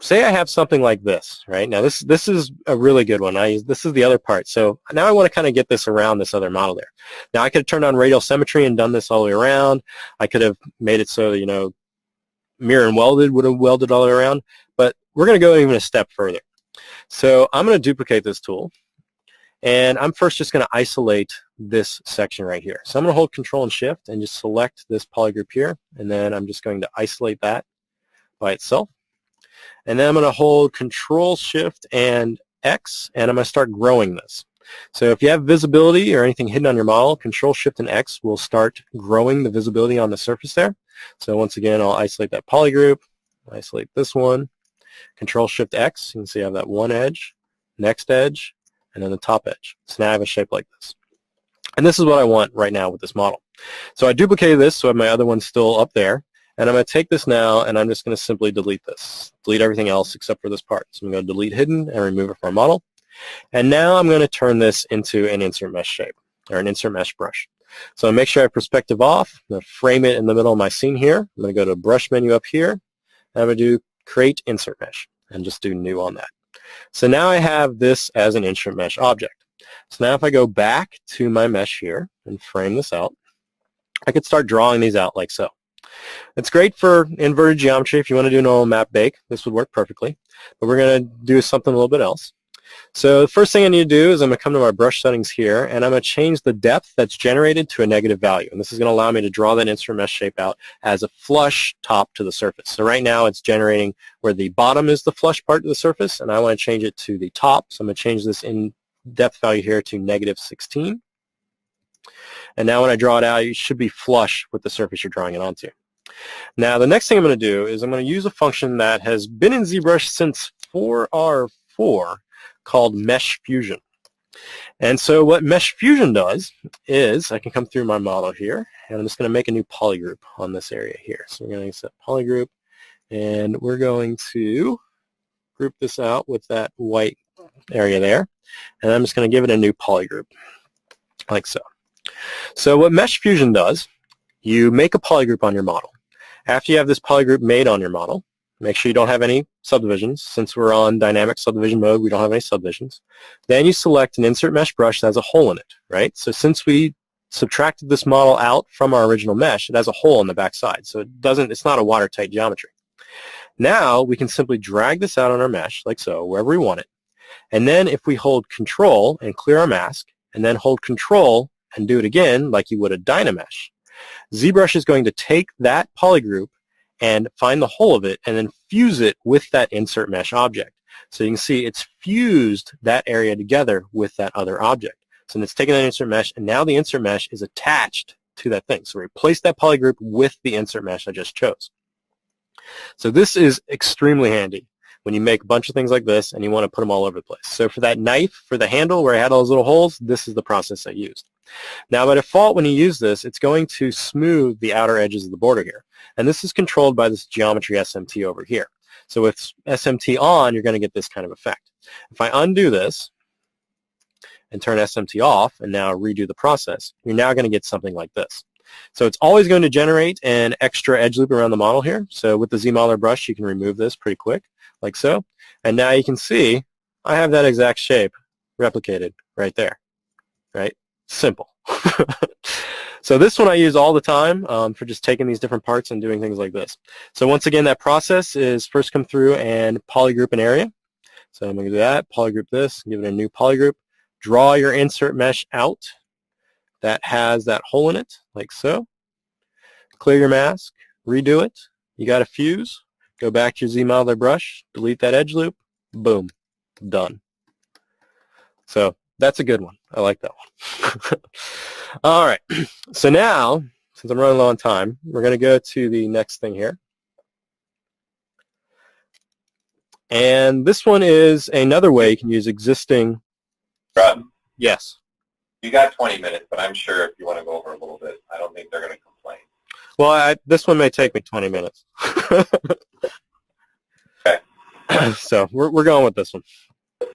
say I have something like this, right? Now this is a really good one. This is the other part. So now I want to kind of get this around this other model there. Now I could have turned on radial symmetry and done this all the way around. I could have made it so, you know, mirror and welded would have welded all the way around, but we're going to go even a step further. So I'm going to duplicate this tool, and I'm first just going to isolate this section right here. So I'm going to hold Control and Shift and just select this polygroup here, and then I'm just going to isolate that by itself. And then I'm going to hold Control, Shift, and X, and I'm going to start growing this. So if you have visibility or anything hidden on your model, Control, Shift, and X will start growing the visibility on the surface there. So once again, I'll isolate that polygroup, isolate this one, Control, Shift, X. You can see I have that one edge, next edge, and then the top edge. So now I have a shape like this. And this is what I want right now with this model. So I duplicated this so I have my other one still up there. And I'm going to take this now, and I'm just going to simply delete this. Delete everything else except for this part. So I'm going to delete hidden and remove it from our model. And now I'm going to turn this into an insert mesh shape, or an insert mesh brush. So make sure I have perspective off. I'm going to frame it in the middle of my scene here. I'm going to go to brush menu up here, and I'm going to do create insert mesh, and just do new on that. So now I have this as an insert mesh object. So now if I go back to my mesh here and frame this out, I could start drawing these out like so. It's great for inverted geometry. If you want to do an normal map bake, this would work perfectly. But we're going to do something a little bit else. So the first thing I need to do is I'm going to come to my brush settings here, and I'm going to change the depth that's generated to a negative value. And this is going to allow me to draw that insert mesh shape out as a flush top to the surface. So right now it's generating where the bottom is the flush part of the surface, and I want to change it to the top. So I'm going to change this in depth value here to -16. And now when I draw it out, it should be flush with the surface you're drawing it onto. Now the next thing I'm going to do is I'm going to use a function that has been in ZBrush since 4R4 called Mesh Fusion. And so what Mesh Fusion does is I can come through my model here, and I'm just going to make a new polygroup on this area here. So we're going to set polygroup, and we're going to group this out with that white area there, and I'm just going to give it a new polygroup like so. So what Mesh Fusion does, you make a polygroup on your model. After you have this polygroup made on your model, make sure you don't have any subdivisions. Since we're on dynamic subdivision mode, we don't have any subdivisions. Then you select an insert mesh brush that has a hole in it, right? So since we subtracted this model out from our original mesh, it has a hole on the back side. So it's not a watertight geometry. Now we can simply drag this out on our mesh like so, wherever we want it. And then if we hold Control and clear our mask, and then hold Control and do it again like you would a Dynamesh, ZBrush is going to take that polygroup and find the hole of it and then fuse it with that insert mesh object. So you can see it's fused that area together with that other object. So it's taken that insert mesh, and now the insert mesh is attached to that thing. So replace that polygroup with the insert mesh I just chose. So this is extremely handy when you make a bunch of things like this and you want to put them all over the place. So for that knife, for the handle where I had all those little holes, this is the process I used. Now by default, when you use this, it's going to smooth the outer edges of the border here. And this is controlled by this geometry SMT over here. So with SMT on, you're going to get this kind of effect. If I undo this and turn SMT off and now redo the process, you're now going to get something like this. So it's always going to generate an extra edge loop around the model here. So with the ZModeler brush, you can remove this pretty quick, like so. And now you can see I have that exact shape replicated right there, right? Simple. So this one I use all the time for just taking these different parts and doing things like this. So once again, that process is first come through and polygroup an area. So I'm going to do that, polygroup this, give it a new polygroup, draw your insert mesh out. that has that hole in it, like so. Clear your mask, redo it. You got a fuse, go back to your ZModeler brush, delete that edge loop, boom, done. So that's a good one. I like that one. All right, so now, since I'm running low on time, we're going to go to the next thing here. And this one is another way you can use existing. Rob, Yes. you got 20 minutes, but I'm sure if you want to go over a little bit, I don't think they're going to complain. Well, this one may take me 20 minutes. Okay. So we're going with this one. Go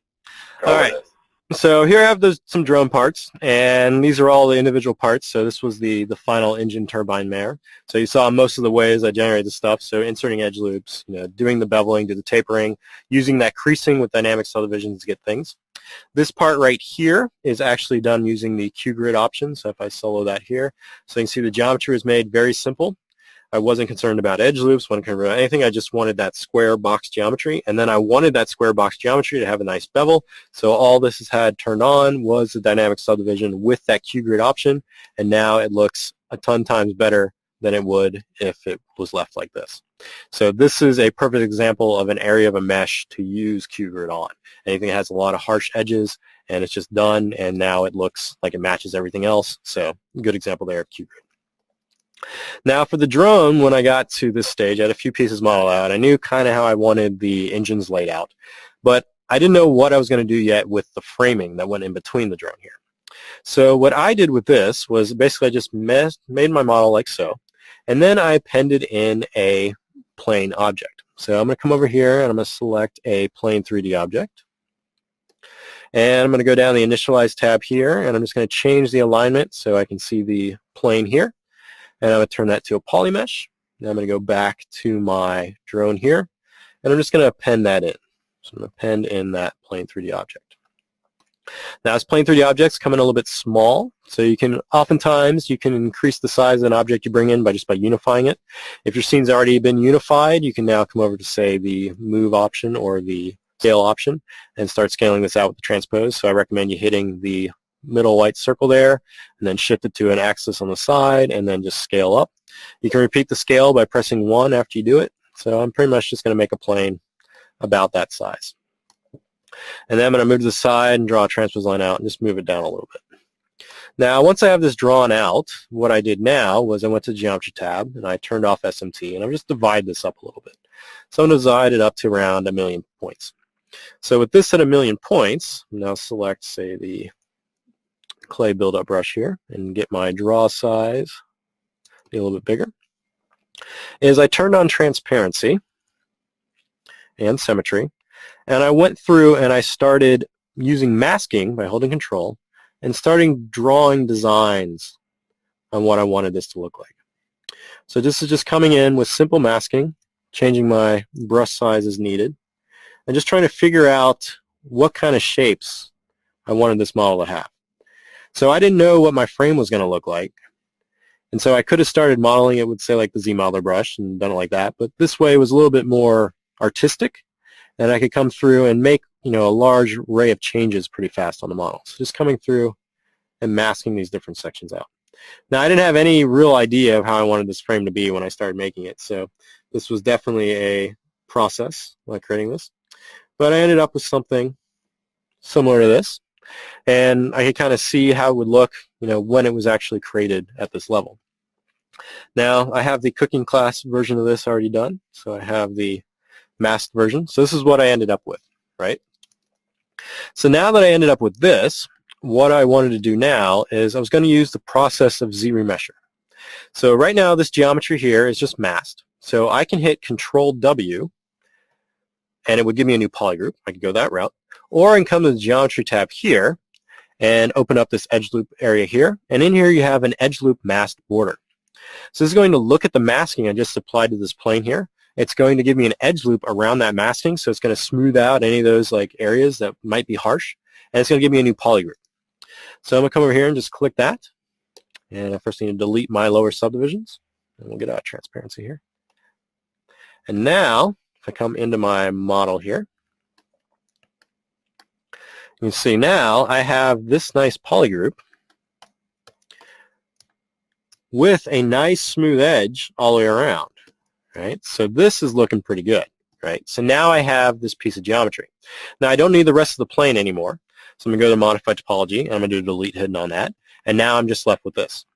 All with right. this. So here I have some drone parts, and these are all the individual parts. So this was the final engine turbine mare. So you saw most of the ways I generate the stuff. So inserting edge loops, doing the beveling, do the tapering, using that creasing with dynamic subdivisions to get things. This part right here is actually done using the Q-grid option. So if I solo that here, so you can see the geometry is made very simple. I wasn't concerned about edge loops, wasn't concerned about anything. I just wanted that square box geometry, and then I wanted that square box geometry to have a nice bevel. So all this has had turned on was the dynamic subdivision with that Q-grid option, and now it looks a ton times better than it would if it was left like this. So this is a perfect example of an area of a mesh to use Q-grid on. Anything that has a lot of harsh edges, and it's just done, and now it looks like it matches everything else. So good example there of Q-grid. Now for the drone, when I got to this stage, I had a few pieces modeled out. I knew kind of how I wanted the engines laid out, but I didn't know what I was going to do yet with the framing that went in between the drone here. So what I did with this was basically I just made my model like so, and then I appended in a plane object. So I'm going to come over here and I'm going to select a plane 3D object. And I'm going to go down the Initialize tab here, and I'm just going to change the alignment so I can see the plane here. And I'm going to turn that to a polymesh. Now I'm going to go back to my drone here, and I'm just going to append that in. So I'm going to append in that plane 3D object. Now as plane 3D objects come in a little bit small, so you can oftentimes increase the size of an object you bring in by unifying it. If your scene's already been unified, you can now come over to say the move option or the scale option and start scaling this out with the transpose. So I recommend you hitting the middle white circle there and then shift it to an axis on the side and then just scale up. You can repeat the scale by pressing 1 after you do it. So I'm pretty much just going to make a plane about that size. And then I'm going to move to the side and draw a transpose line out and just move it down a little bit. Now once I have this drawn out, what I did now was I went to the Geometry tab and I turned off SMT, and I'm just divide this up a little bit. So I'm going to divide it up to around 1,000,000 points. So with this at 1,000,000 points, now select, say, the clay build-up brush here and get my draw size be a little bit bigger, is I turned on transparency and symmetry, and I went through and I started using masking by holding control and starting drawing designs on what I wanted this to look like. So this is just coming in with simple masking, changing my brush size as needed, and just trying to figure out what kind of shapes I wanted this model to have. So I didn't know what my frame was going to look like, and so I could have started modeling it with, say, like the ZModeler brush and done it like that, but this way was a little bit more artistic, and I could come through and make a large array of changes pretty fast on the model. So just coming through and masking these different sections out. Now I didn't have any real idea of how I wanted this frame to be when I started making it, so this was definitely a process like creating this, but I ended up with something similar to this. And I could kind of see how it would look, when it was actually created at this level. Now, I have the cooking class version of this already done, so I have the masked version. So this is what I ended up with, right? So now that I ended up with this, what I wanted to do now is I was going to use the process of Z-remesher. So right now, this geometry here is just masked. So I can hit Control-W, and it would give me a new polygroup. I could go that route. Or I can come to the Geometry tab here and open up this edge loop area here. And in here you have an edge loop masked border. So this is going to look at the masking I just applied to this plane here. It's going to give me an edge loop around that masking, so it's going to smooth out any of those areas that might be harsh. And it's going to give me a new polygroup. So I'm going to come over here and just click that. And I first need to delete my lower subdivisions. And we'll get out of transparency here. And now, if I come into my model here, you can see now I have this nice polygroup with a nice smooth edge all the way around, right? So this is looking pretty good, right? So now I have this piece of geometry. Now I don't need the rest of the plane anymore, so I'm going to go to Modify Topology, and I'm going to do a delete hidden on that, and now I'm just left with this.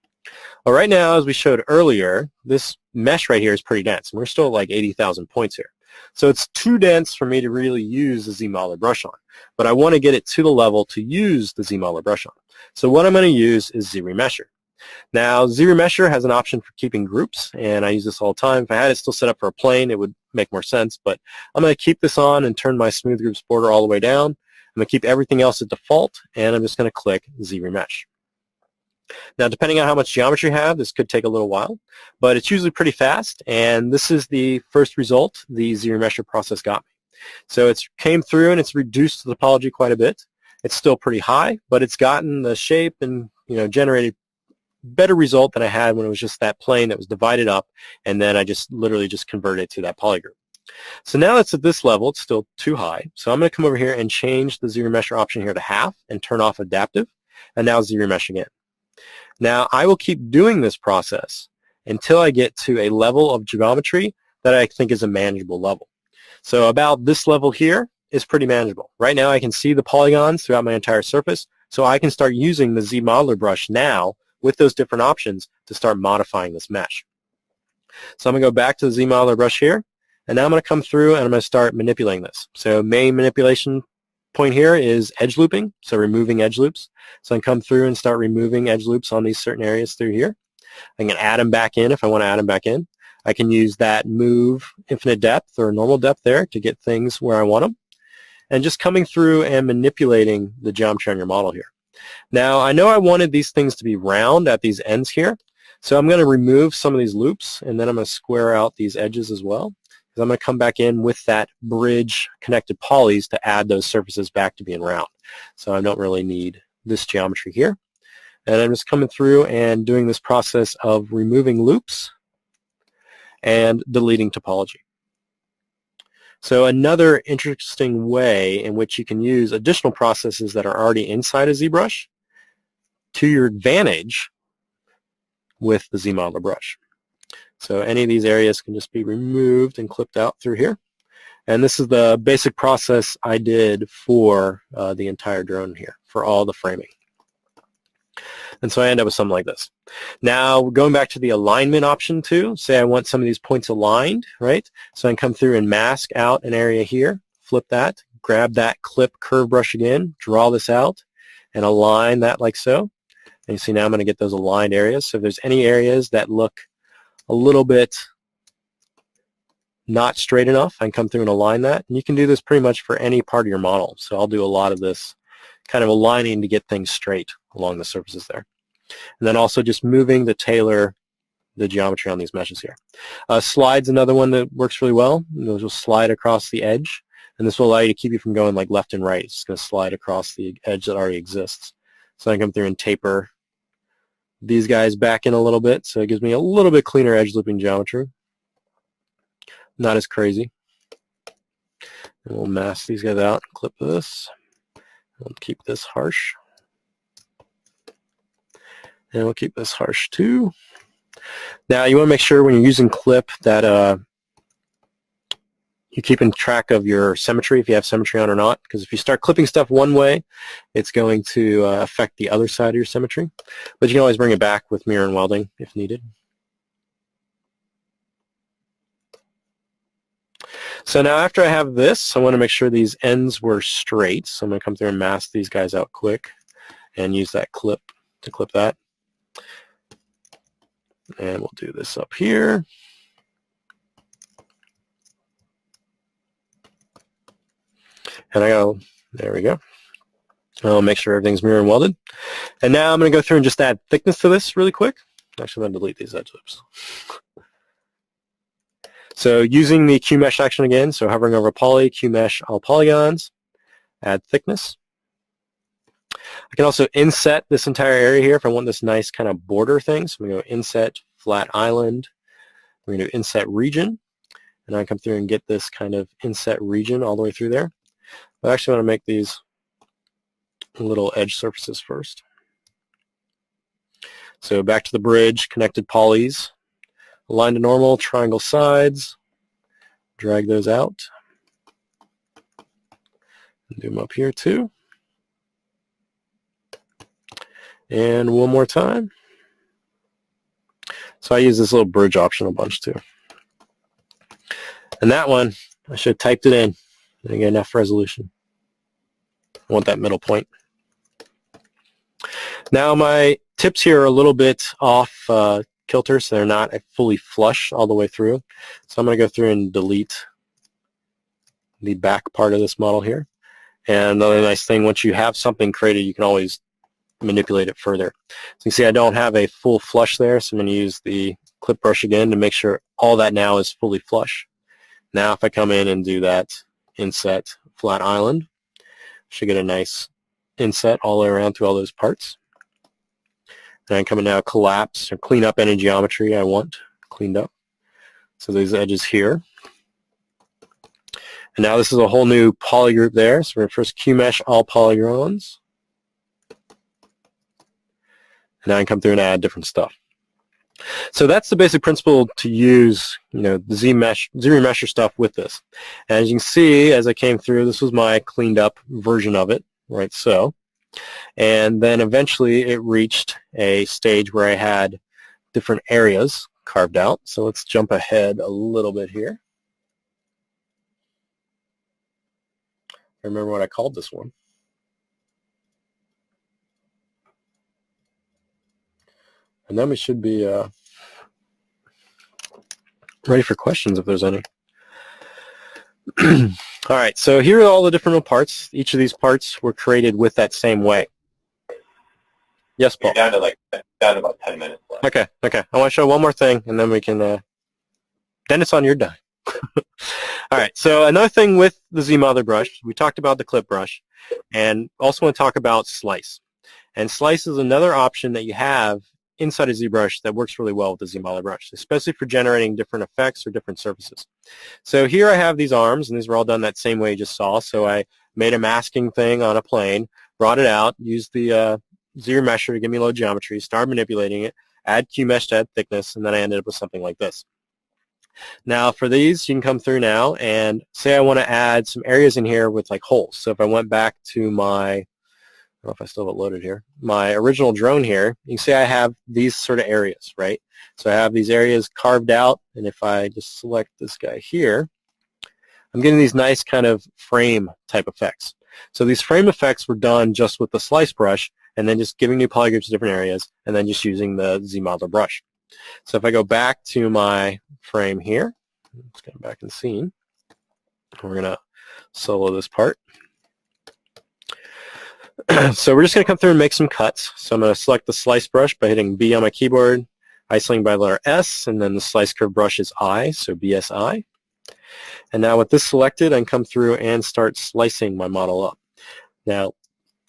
Well, right now, as we showed earlier, this mesh right here is pretty dense, and we're still at like 80,000 points here. So it's too dense for me to really use the ZModeler brush on, but I want to get it to the level to use the ZModeler brush on. So what I'm going to use is ZRemesher. Now, ZRemesher has an option for keeping groups, and I use this all the time. If I had it still set up for a plane, it would make more sense, but I'm going to keep this on and turn my smooth groups border all the way down. I'm going to keep everything else at default, and I'm just going to click ZRemesh. Now, depending on how much geometry you have, this could take a little while, but it's usually pretty fast, and this is the first result the ZRemesher process got me. So it came through, and it's reduced the topology quite a bit. It's still pretty high, but it's gotten the shape and generated better result than I had when it was just that plane that was divided up, and then I just literally just converted it to that polygroup. So now it's at this level, it's still too high. So I'm going to come over here and change the ZRemesher option here to half and turn off adaptive, and now ZRemesh again. Now I will keep doing this process until I get to a level of geometry that I think is a manageable level. So about this level here is pretty manageable. Right now I can see the polygons throughout my entire surface, so I can start using the ZModeler brush now with those different options to start modifying this mesh. So I'm going to go back to the ZModeler brush here, and now I'm going to come through and I'm going to start manipulating this. So main manipulation point here is edge looping, so removing edge loops. So I can come through and start removing edge loops on these certain areas through here. I can add them back in if I want to add them back in. I can use that move infinite depth or normal depth there to get things where I want them. And just coming through and manipulating the geometry on your model here. Now I know I wanted these things to be round at these ends here, so I'm going to remove some of these loops, and then I'm going to square out these edges as well. I'm going to come back in with that bridge connected polys to add those surfaces back to being round. So I don't really need this geometry here. And I'm just coming through and doing this process of removing loops and deleting topology. So another interesting way in which you can use additional processes that are already inside of ZBrush to your advantage with the ZModeler brush. So any of these areas can just be removed and clipped out through here. And this is the basic process I did for the entire drone here, for all the framing. And so I end up with something like this. Now, going back to the alignment option too, say I want some of these points aligned, right? So I can come through and mask out an area here, flip that, grab that clip curve brush again, draw this out, and align that like so. And you see now I'm going to get those aligned areas. So if there's any areas that look a little bit not straight enough, I can come through and align that. And you can do this pretty much for any part of your model. So I'll do a lot of this kind of aligning to get things straight along the surfaces there. And then also just moving to tailor the geometry on these meshes here. Slide's another one that works really well. Those will slide across the edge, and this will allow you to keep you from going like left and right. It's going to slide across the edge that already exists. So I can come through and taper these guys back in a little bit, so it gives me a little bit cleaner edge looping geometry. Not as crazy. And we'll mask these guys out and clip this. We'll keep this harsh. And we'll keep this harsh too. Now you want to make sure when you're using clip that you're keeping track of your symmetry, if you have symmetry on or not, because if you start clipping stuff one way, it's going to affect the other side of your symmetry. But you can always bring it back with mirror and welding if needed. So now after I have this, I want to make sure these ends were straight. So I'm going to come through and mask these guys out quick and use that clip to clip that. And we'll do this up here. And I go, there we go. I'll make sure everything's mirror and welded. And now I'm going to go through and just add thickness to this really quick. Actually, I'm going to delete these edge loops. So using the QMesh action again, so hovering over poly, QMesh all polygons, add thickness. I can also inset this entire area here if I want this nice kind of border thing. So I'm going to go inset flat island. We're going to do inset region. And I come through and get this kind of inset region all the way through there. I actually want to make these little edge surfaces first. So back to the bridge, connected polys, align to normal, triangle sides, drag those out. Do them up here too. And one more time. So I use this little bridge option a bunch too. And that one, I should have typed it in and get enough resolution. I want that middle point. Now my tips here are a little bit off kilter, so they're not fully flush all the way through. So I'm going to go through and delete the back part of this model here. And another nice thing, once you have something created, you can always manipulate it further. So you can see I don't have a full flush there, so I'm going to use the clip brush again to make sure all that now is fully flush. Now if I come in and do that inset flat island, I should get a nice inset all the way around through all those parts. And I come in now collapse or clean up any geometry I want cleaned up. So these edges here. And now this is a whole new poly group there. So we're going to first Q-mesh all polygons. And now I can come through and add different stuff. So that's the basic principle to use, the ZMesher stuff with this. And as you can see, as I came through, this was my cleaned up version of it, right? So, and then eventually it reached a stage where I had different areas carved out. So let's jump ahead a little bit here. I remember what I called this one. And then we should be ready for questions if there's any. All right, so here are all the different parts. Each of these parts were created with that same way. Yes, Paul? You're down to about 10 minutes left. Okay. I want to show one more thing, and then we can, then it's on your dime. All right, so another thing with the ZModeler brush, we talked about the clip brush, and also want to talk about slice. And slice is another option that you have inside of ZBrush that works really well with the ZModeler brush, especially for generating different effects or different surfaces. So here I have these arms, and these were all done that same way you just saw. So I made a masking thing on a plane, brought it out, used the ZMesher to give me low geometry, started manipulating it, add Q-mesh to add thickness, and then I ended up with something like this. Now for these, you can come through now and say I want to add some areas in here with like holes. So if I went back to my, I don't know if I still have it loaded here, my original drone here, you can see I have these sort of areas, right? So I have these areas carved out, and if I just select this guy here, I'm getting these nice kind of frame type effects. So these frame effects were done just with the slice brush, and then just giving new polygroups to different areas, and then just using the ZModeler brush. So if I go back to my frame here, let's get back in scene. We're going to solo this part. So we're just going to come through and make some cuts. So I'm going to select the slice brush by hitting B on my keyboard, isolating by the letter S, and then the slice curve brush is I, so BSI. And now with this selected, I can come through and start slicing my model up. Now,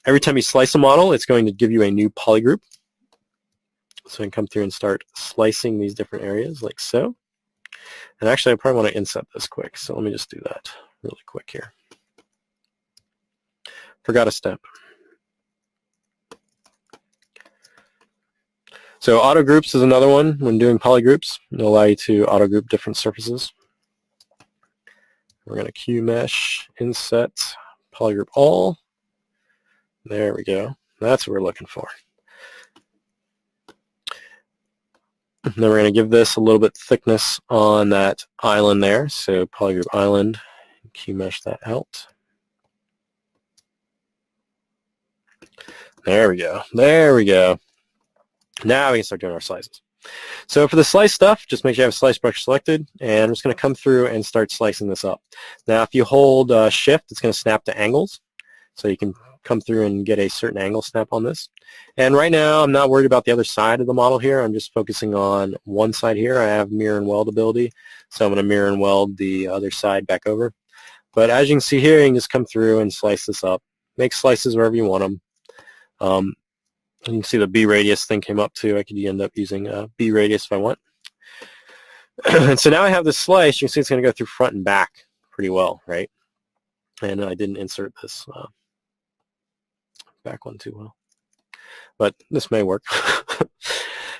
every time you slice a model, it's going to give you a new polygroup. So I can come through and start slicing these different areas like so. And actually, I probably want to inset this quick, so let me just do that really quick here. Forgot a step. So auto groups is another one. When doing polygroups, it'll allow you to auto group different surfaces. We're going to Q-mesh, inset, polygroup all. There we go. That's what we're looking for. And then we're going to give this a little bit thickness on that island there. So polygroup island, Q-mesh that out. There we go. There we go. Now we can start doing our slices. So for the slice stuff, just make sure you have a slice brush selected, and I'm just going to come through and start slicing this up. Now if you hold shift, it's going to snap to angles. So you can come through and get a certain angle snap on this. And right now I'm not worried about the other side of the model here. I'm just focusing on one side here. I have mirror and weld ability, so I'm going to mirror and weld the other side back over. But as you can see here, you can just come through and slice this up. Make slices wherever you want them. You can see the B radius thing came up too. I could end up using B radius if I want. And so now I have this slice. You can see it's going to go through front and back pretty well, right? And I didn't insert this back one too well. But this may work.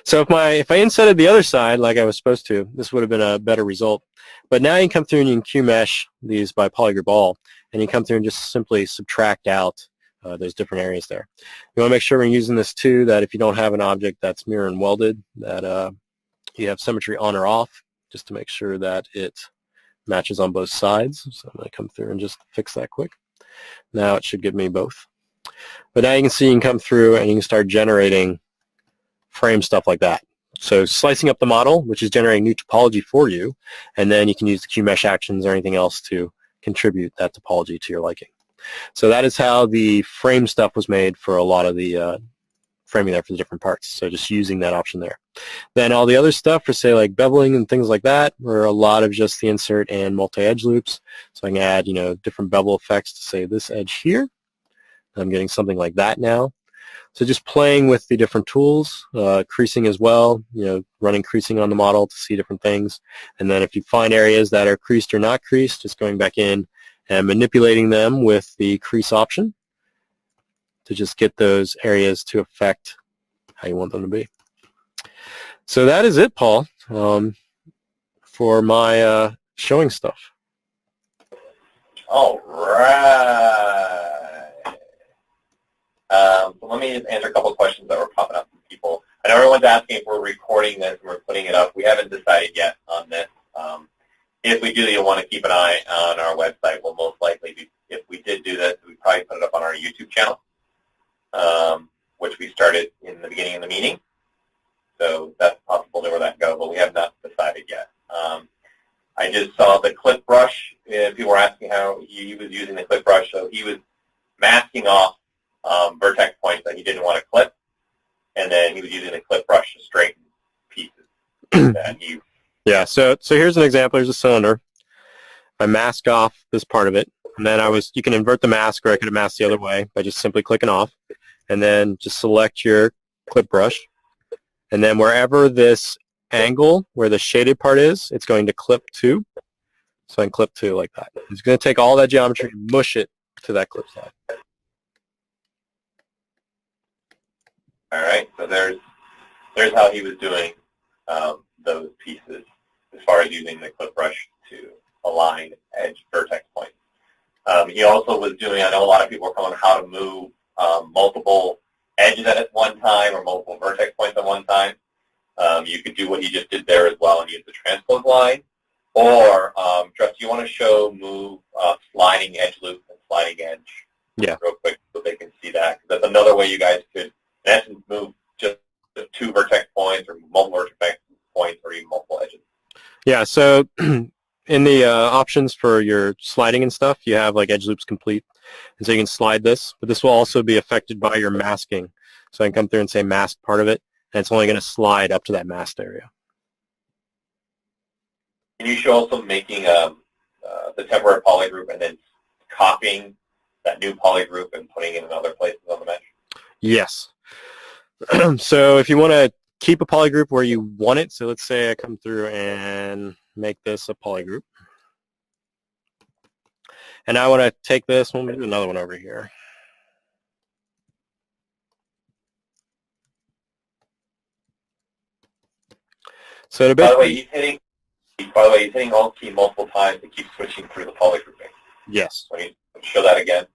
So if I insetted the other side like I was supposed to, this would have been a better result. But now you can come through and you can Q-mesh these by polygroup all, and you come through and just simply subtract out those different areas there. You want to make sure when using this too that if you don't have an object that's mirror and welded, that you have symmetry on or off, just to make sure that it matches on both sides. So I'm going to come through and just fix that quick. Now it should give me both. But now you can see you can come through and you can start generating frame stuff like that. So slicing up the model, which is generating new topology for you, and then you can use the Q-mesh actions or anything else to contribute that topology to your liking. So that is how the frame stuff was made for a lot of the framing there for the different parts. So just using that option there. Then all the other stuff for, say, like beveling and things like that were a lot of just the insert and multi-edge loops. So I can add, different bevel effects to, say, this edge here. I'm getting something like that now. So just playing with the different tools, creasing as well, running creasing on the model to see different things. And then if you find areas that are creased or not creased, just going back in and manipulating them with the crease option to just get those areas to affect how you want them to be. So that is it, Paul, for my showing stuff. All right. So let me just answer a couple of questions that were popping up from people. I know everyone's asking if we're recording this and we're putting it up. We haven't decided yet on this. If we do, you'll want to keep an eye on our website. We'll most likely be, if we did do this, we'd probably put it up on our YouTube channel, which we started in the beginning of the meeting. So that's possible to where that go, but we have not decided yet. I just saw the clip brush. People were asking how he was using the clip brush. So he was masking off vertex points that he didn't want to clip, and then he was using the clip brush to straighten pieces that he. Yeah, so here's an example. Here's a cylinder. I mask off this part of it, and then you can invert the mask, or I could have masked the other way by just simply clicking off, and then just select your clip brush, and then wherever this angle, where the shaded part is, it's going to clip to. So I can clip to like that. It's going to take all that geometry and mush it to that clip side. All right, so there's how he was doing those pieces as far as using the clip brush to align edge vertex points. He also was doing, I know a lot of people are calling how to move multiple edges at one time or multiple vertex points at one time. You could do what he just did there as well and use the transpose line. Or, Trust, do you want to move sliding edge loop and sliding edge real quick so they can see that? Because that's another way you guys could, in essence, move just the two vertex points or multiple vertex points or even multiple edges. Yeah, so in the options for your sliding and stuff, you have like edge loops complete. And so you can slide this, but this will also be affected by your masking. So I can come through and say mask part of it, and it's only going to slide up to that masked area. Can you show also making the temporary polygroup and then copying that new polygroup and putting it in other places on the mesh? Yes. So if you want to keep a polygroup where you want it, so let's say I come through and make this a polygroup. And I want to take this, we'll do another one over here. So to by the way, he's hitting Alt key multiple times to keep switching through the polygrouping. Yes. Let me show that again.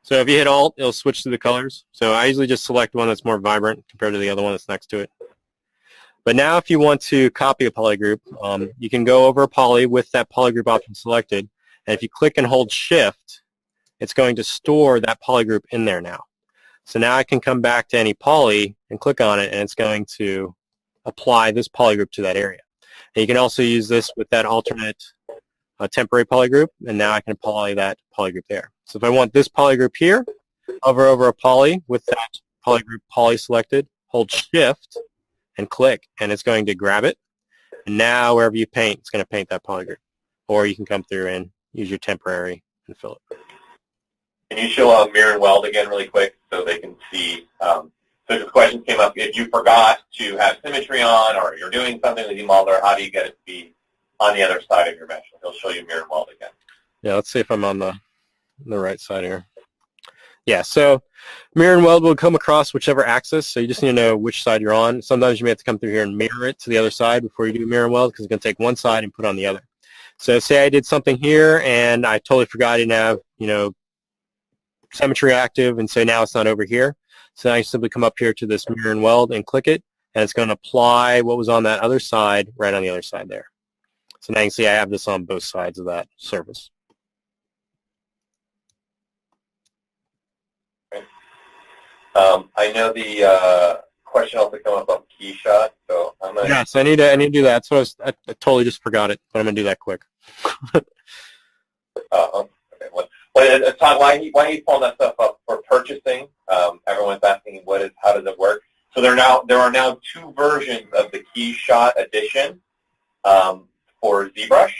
So if you hit Alt, it'll switch through the colors. So I usually just select one that's more vibrant compared to the other one that's next to it. But now if you want to copy a polygroup, you can go over a poly with that polygroup option selected. And if you click and hold Shift, it's going to store that polygroup in there now. So now I can come back to any poly and click on it, and it's going to apply this polygroup to that area. And you can also use this with that alternate temporary polygroup, and now I can apply that polygroup there. So if I want this polygroup here, hover over a poly with that polygroup poly selected, hold Shift, and click, and it's going to grab it. And now wherever you paint, it's going to paint that polygroup. Or you can come through and use your temporary and fill it. Can you show mirror and weld again really quick so they can see? So this question came up, if you forgot to have symmetry on or you're doing something with ZModeler, how do you get it to be on the other side of your mesh? He'll show you mirror and weld again. Yeah, let's see if I'm on the right side here. Yeah, so mirror and weld will come across whichever axis, so you just need to know which side you're on. Sometimes you may have to come through here and mirror it to the other side before you do mirror and weld, because it's going to take one side and put on the other. So say I did something here and I totally forgot I didn't have, symmetry active, and so now it's not over here. So now you simply come up here to this mirror and weld and click it, and it's going to apply what was on that other side right on the other side there. So now you can see I have this on both sides of that surface. I know the question also came up on key shot, so I'm going to... Yes, I need to do that. So I totally just forgot it, but I'm going to do that quick. Okay. Todd, why are you pulling that stuff up for purchasing? Everyone's asking how does it work? So there are now two versions of the key shot edition for ZBrush,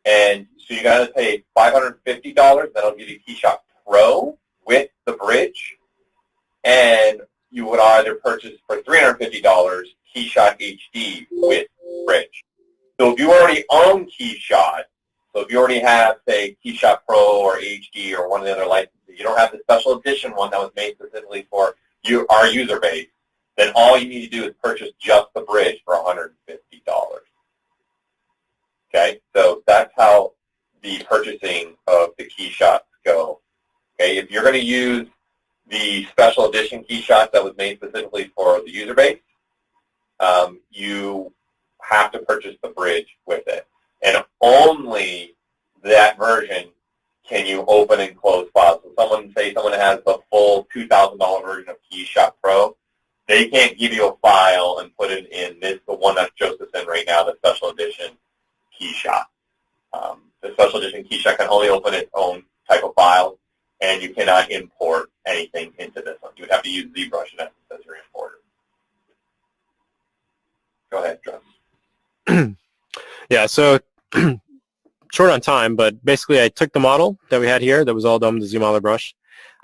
and so you got to pay $550. That'll give you Key Shot Pro with the bridge, and you would either purchase for $350 Key Shot HD with bridge. So if you already own Key Shot, so if you already have, say, Key Shot Pro or HD or one of the other licenses, you don't have the special edition one that was made specifically for our user base, then all you need to do is purchase just the bridge for $150. Okay, so that's how the purchasing of the key shots go. Okay, if you're going to use the special edition key shot that was made specifically for the user base, you have to purchase the bridge with it. And only that version can you open and close files. So someone has the full $2,000 version of Key Shot Pro, they can't give you a file and put it in the one that Joseph's in right now, the special edition Key Shot. The special edition Key Shot can only open its own type of file, and you cannot import anything into this one. You would have to use ZBrush in essence as your importer. Go ahead, Josh. Yeah, so short on time, but basically I took the model that we had here that was all done with the ZModeler brush.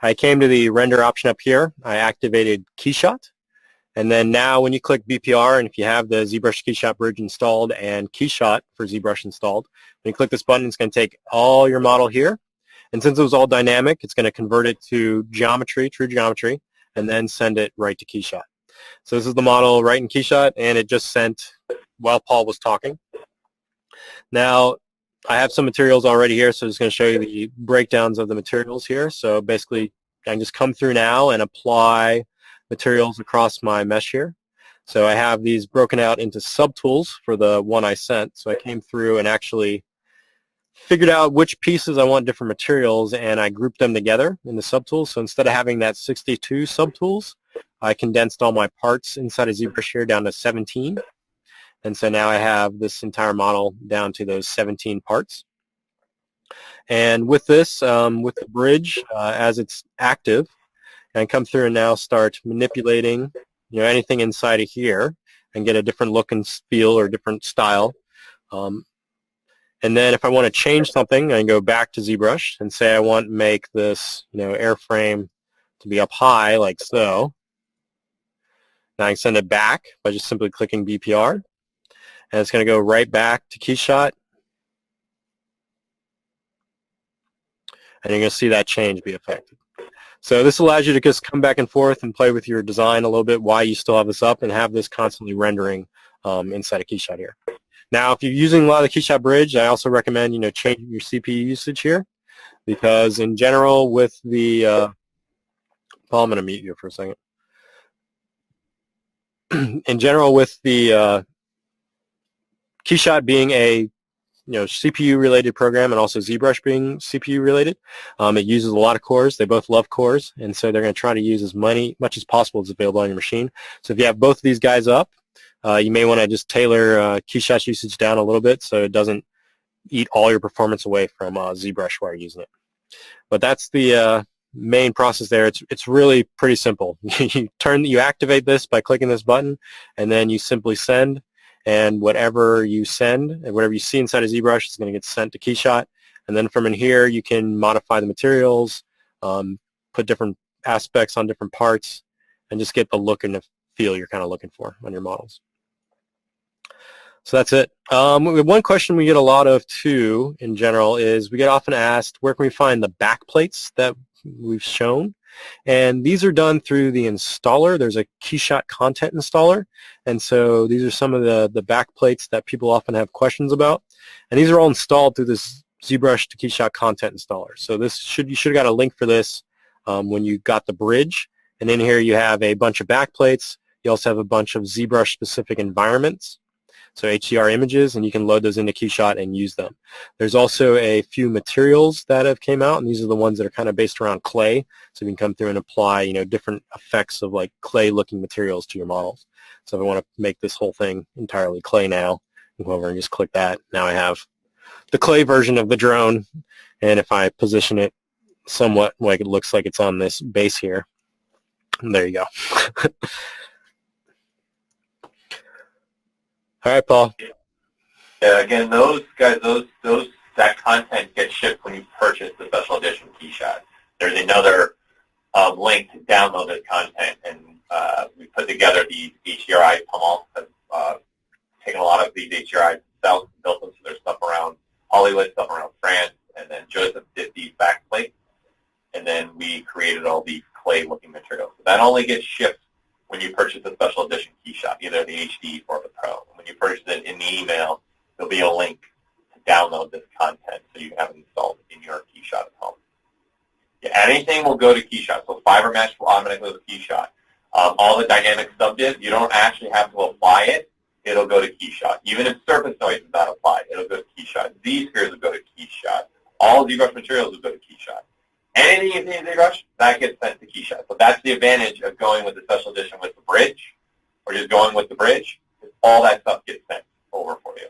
I came to the render option up here. I activated KeyShot. And then now when you click BPR, and if you have the ZBrush KeyShot bridge installed and KeyShot for ZBrush installed, when you click this button, it's going to take all your model here. And since it was all dynamic, it's going to convert it to geometry, true geometry, and then send it right to KeyShot. So this is the model right in KeyShot, and it just sent while Paul was talking. Now, I have some materials already here, so I'm just going to show you the breakdowns of the materials here. So basically, I can just come through now and apply materials across my mesh here. So I have these broken out into subtools for the one I sent. So I came through and actually figured out which pieces I want different materials, and I grouped them together in the subtools. So instead of having that 62 subtools, I condensed all my parts inside of ZBrush here down to 17. And so now I have this entire model down to those 17 parts. And with this, with the bridge, as it's active, I come through and now start manipulating, anything inside of here and get a different look and feel or different style. And then if I want to change something, I can go back to ZBrush and say I want to make this, airframe to be up high like so. Now I can send it back by just simply clicking BPR. And it's going to go right back to KeyShot. And you're going to see that change be affected. So this allows you to just come back and forth and play with your design a little bit while you still have this up and have this constantly rendering inside of KeyShot here. Now, if you're using a lot of the KeyShot bridge, I also recommend, changing your CPU usage here, because in general with the, Paul, I'm going to mute you for a second. In general with the KeyShot being a CPU-related program and also ZBrush being CPU-related, it uses a lot of cores. They both love cores, and so they're going to try to use as much as possible as available on your machine. So if you have both of these guys up, you may want to just tailor KeyShot's usage down a little bit so it doesn't eat all your performance away from ZBrush while you're using it. But that's the main process there. It's really pretty simple. You activate this by clicking this button, and then you simply send. And whatever you send and whatever you see inside of ZBrush is going to get sent to KeyShot. And then from in here, you can modify the materials, put different aspects on different parts, and just get the look and the feel you're kind of looking for on your models. So that's it. One question we get a lot of, too, in general, is we get often asked, where can we find the back plates that we've shown? And these are done through the installer. There's a KeyShot content installer. And so these are some of the back plates that people often have questions about. And these are all installed through this ZBrush to KeyShot content installer. So you should have got a link for this when you got the bridge. And in here you have a bunch of back plates. You also have a bunch of ZBrush specific environments. So HDR images, and you can load those into KeyShot and use them. There's also a few materials that have came out, and these are the ones that are kind of based around clay. So you can come through and apply, different effects of like clay-looking materials to your models. So if I want to make this whole thing entirely clay now, I go over and just click that. Now I have the clay version of the drone, and if I position it somewhat like it looks like it's on this base here, there you go. All right, Paul. Yeah, again, those guys, that content gets shipped when you purchase the special edition KeyShot. There's another link to download this content, and we put together these HDRI pummels. Taken a lot of these HDRI cells and built them, so there's stuff around Hollywood, stuff around France, and then Joseph did these backplates, and then we created all these clay-looking materials. So that only gets shipped when you purchase a special edition KeyShot, either the HD or the Pro. And when you purchase it in the email, there'll be a link to download this content so you can have it installed in your KeyShot at home. Yeah, anything will go to KeyShot. So fiber mesh will automatically go to KeyShot. All the dynamic subdiv, you don't actually have to apply it. It'll go to KeyShot. Even if surface noise is not applied, it'll go to KeyShot. Z-spheres will go to KeyShot. All ZBrush materials will go to KeyShot. Anything you see in ZBrush, that gets sent to KeyShot. So that's the advantage of going with the special edition with the bridge, or just going with the bridge. All that stuff gets sent over for you.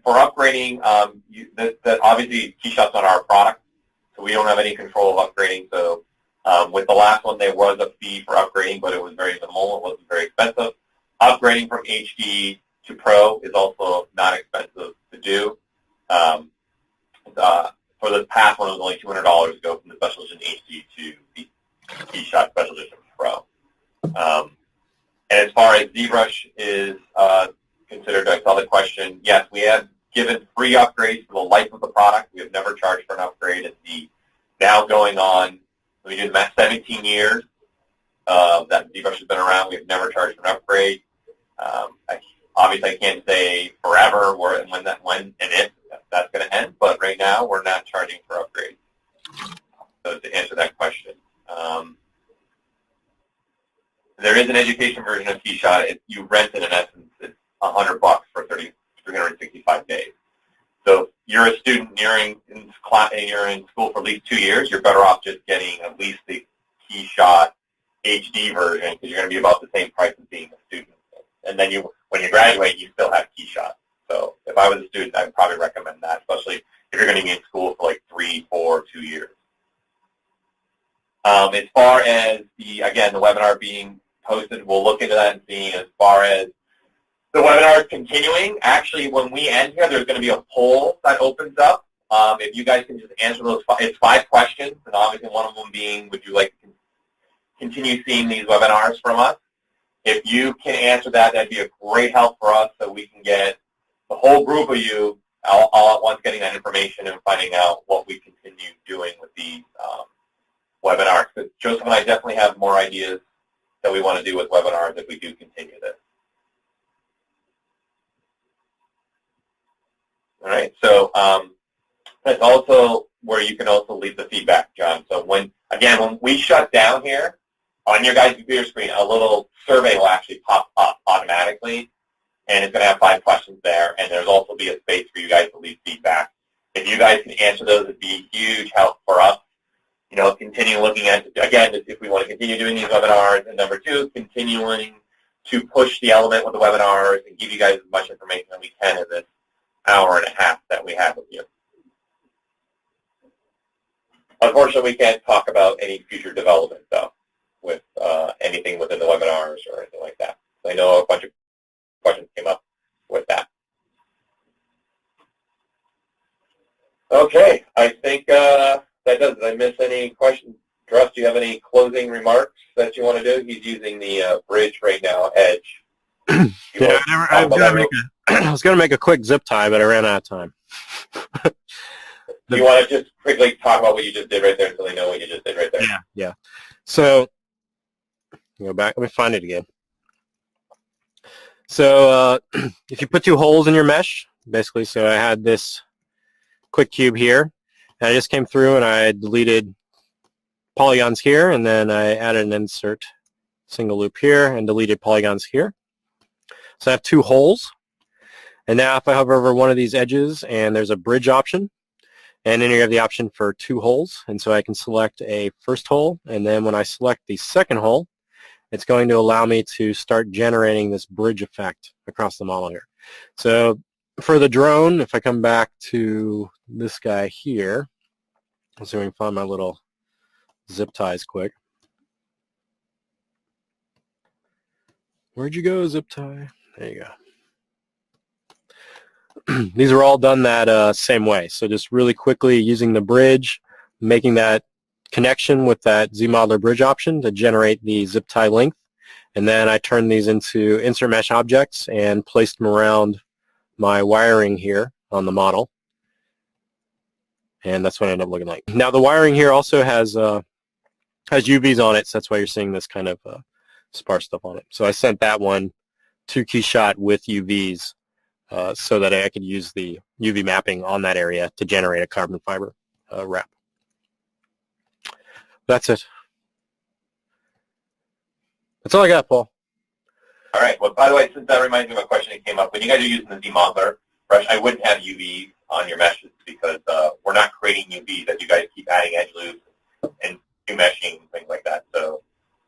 For upgrading, obviously KeyShot's not our product, so we don't have any control of upgrading. So with the last one, there was a fee for upgrading, but it was very minimal. It wasn't very expensive. Upgrading from HD to Pro is also not expensive to do. For the past one, it was only $200 to go from the special edition HD to the KeyShot special edition Pro. And as far as ZBrush is considered, I saw the question. Yes, we have given free upgrades for the life of the product. We have never charged for an upgrade. It's now going on, we do the last 17 years that ZBrush has been around. We have never charged for an upgrade. Obviously, I can't say forever when and if that's going to end, but right now we're not charging for upgrades. So to answer that question, there is an education version of KeyShot. You rent it in essence. It's $100 for 365 days. So if you're a student, you're in school for at least 2 years, you're better off just getting at least the KeyShot HD version because you're going to be about the same price as being a student. And then when you graduate, you still have KeyShot. So if I was a student, I would probably recommend that, especially if you're going to be in school for like 3, 4, 2 years. As far as the webinar being posted, we'll look into that and see. As far as the webinar is continuing, actually, when we end here, there's going to be a poll that opens up. If you guys can just answer those, it's 5 questions, and obviously one of them being, would you like to continue seeing these webinars from us? If you can answer that, that'd be a great help for us so we can get the whole group of you all at once getting that information and finding out what we continue doing with these webinars. Because Joseph and I definitely have more ideas that we want to do with webinars if we do continue this. All right, so that's also where you can also leave the feedback, John. So when we shut down here, on your guys' computer screen, a little survey will actually pop up automatically, and it's going to have 5 questions there, and there's also be a space for you guys to leave feedback. If you guys can answer those, it'd be a huge help for us. Continue looking at, again, if we want to continue doing these webinars, and number 2, continuing to push the element with the webinars and give you guys as much information as we can in this hour and a half that we have with you. Unfortunately, we can't talk about any future development, though, with anything within the webinars or anything like that. So I know a bunch of questions came up with that. Okay, I think that does it. Did I miss any questions? Russ, do you have any closing remarks that you want to do? He's using the bridge right now, Edge. Yeah, I was going to make a quick zip tie, but I ran out of time. Do you want to just quickly talk about what you just did right there so they know what you just did right there? Yeah. So, go back. Let me find it again. So, if you put two holes in your mesh, basically, so I had this quick cube here, and I just came through and I deleted polygons here, and then I added an insert single loop here and deleted polygons here. So I have two holes. And now if I hover over one of these edges, and there's a bridge option, and then you have the option for two holes, and so I can select a first hole, and then when I select the second hole, it's going to allow me to start generating this bridge effect across the model here. So for the drone, if I come back to this guy here, let's see if we can find my little zip ties quick. Where'd you go, zip tie? There you go. These are all done that same way. So just really quickly using the bridge, making that connection with that ZModeler bridge option to generate the zip tie length. And then I turn these into insert mesh objects and placed them around my wiring here on the model. And that's what it ended up looking like. Now the wiring here also has UVs on it, so that's why you're seeing this kind of sparse stuff on it. So I sent that one to KeyShot with UVs so that I could use the UV mapping on that area to generate a carbon fiber wrap. That's it. That's all I got, Paul. All right. Well, by the way, since that reminds me of a question that came up, when you guys are using the ZModeler brush, I wouldn't have UVs on your meshes because we're not creating UVs as you guys keep adding edge loops and new meshing and things like that. So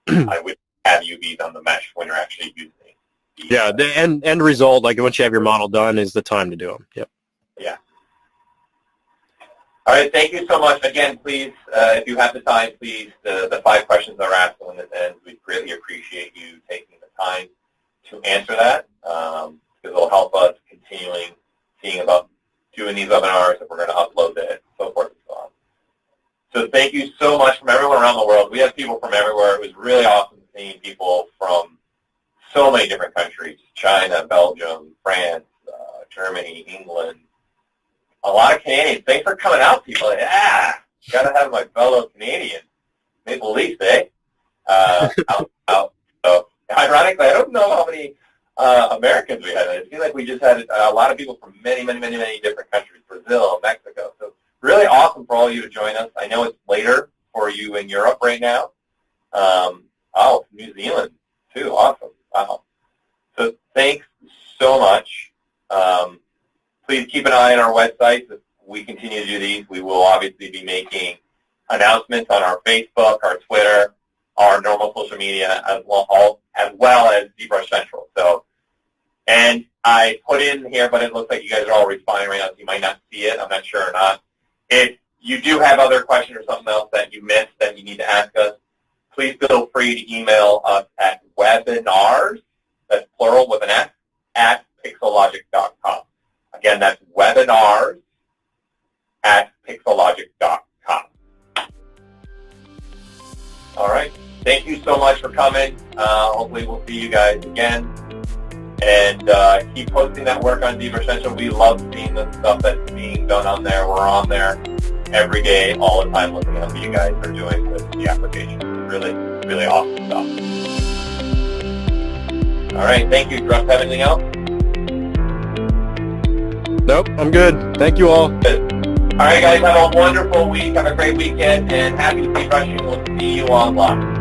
I would have UVs on the mesh when you're actually using it. Yeah, the end result, like once you have your model done, is the time to do them. Yep. Yeah. All right, thank you so much. Again, please, if you have the time, please, the 5 questions that are asked when this ends, we greatly appreciate you taking the time to answer that because it'll help us continuing seeing about doing these webinars if we're going to upload it, so forth and so on. So thank you so much from everyone around the world. We have people from everywhere. It was really awesome seeing people from so many different countries, China, Belgium, France, Germany, England, a lot of Canadians. Thanks for coming out, people. Yeah, got to have my fellow Canadians. Maple Leafs, eh? Out. So, ironically, I don't know how many Americans we had. It seems like we just had a lot of people from many, many, many, many different countries, Brazil, Mexico. So really awesome for all of you to join us. I know it's later for you in Europe right now. Oh, New Zealand, too. Awesome. Wow. So thanks so much. Please keep an eye on our website. If we continue to do these, we will obviously be making announcements on our Facebook, our Twitter, our normal social media, as well as ZBrush Central. So, and I put in here, but it looks like you guys are all responding right now, so you might not see it. I'm not sure or not. If you do have other questions or something else that you missed that you need to ask us, please feel free to email us at webinars, that's plural with an S, at pixellogic.com. Again, that's webinars at pixellogic.com. All right. Thank you so much for coming. Hopefully we'll see you guys again. And keep posting that work on ZBrush Central. We love seeing the stuff that's being done on there. We're on there every day, all the time, looking at what you guys are doing with the application. Really, really awesome stuff. All right. Thank you. Russ, have anything else? Nope, I'm good. Thank you all. Good. All right, guys, have a wonderful week. Have a great weekend, and happy ZBrushing. We'll see you online.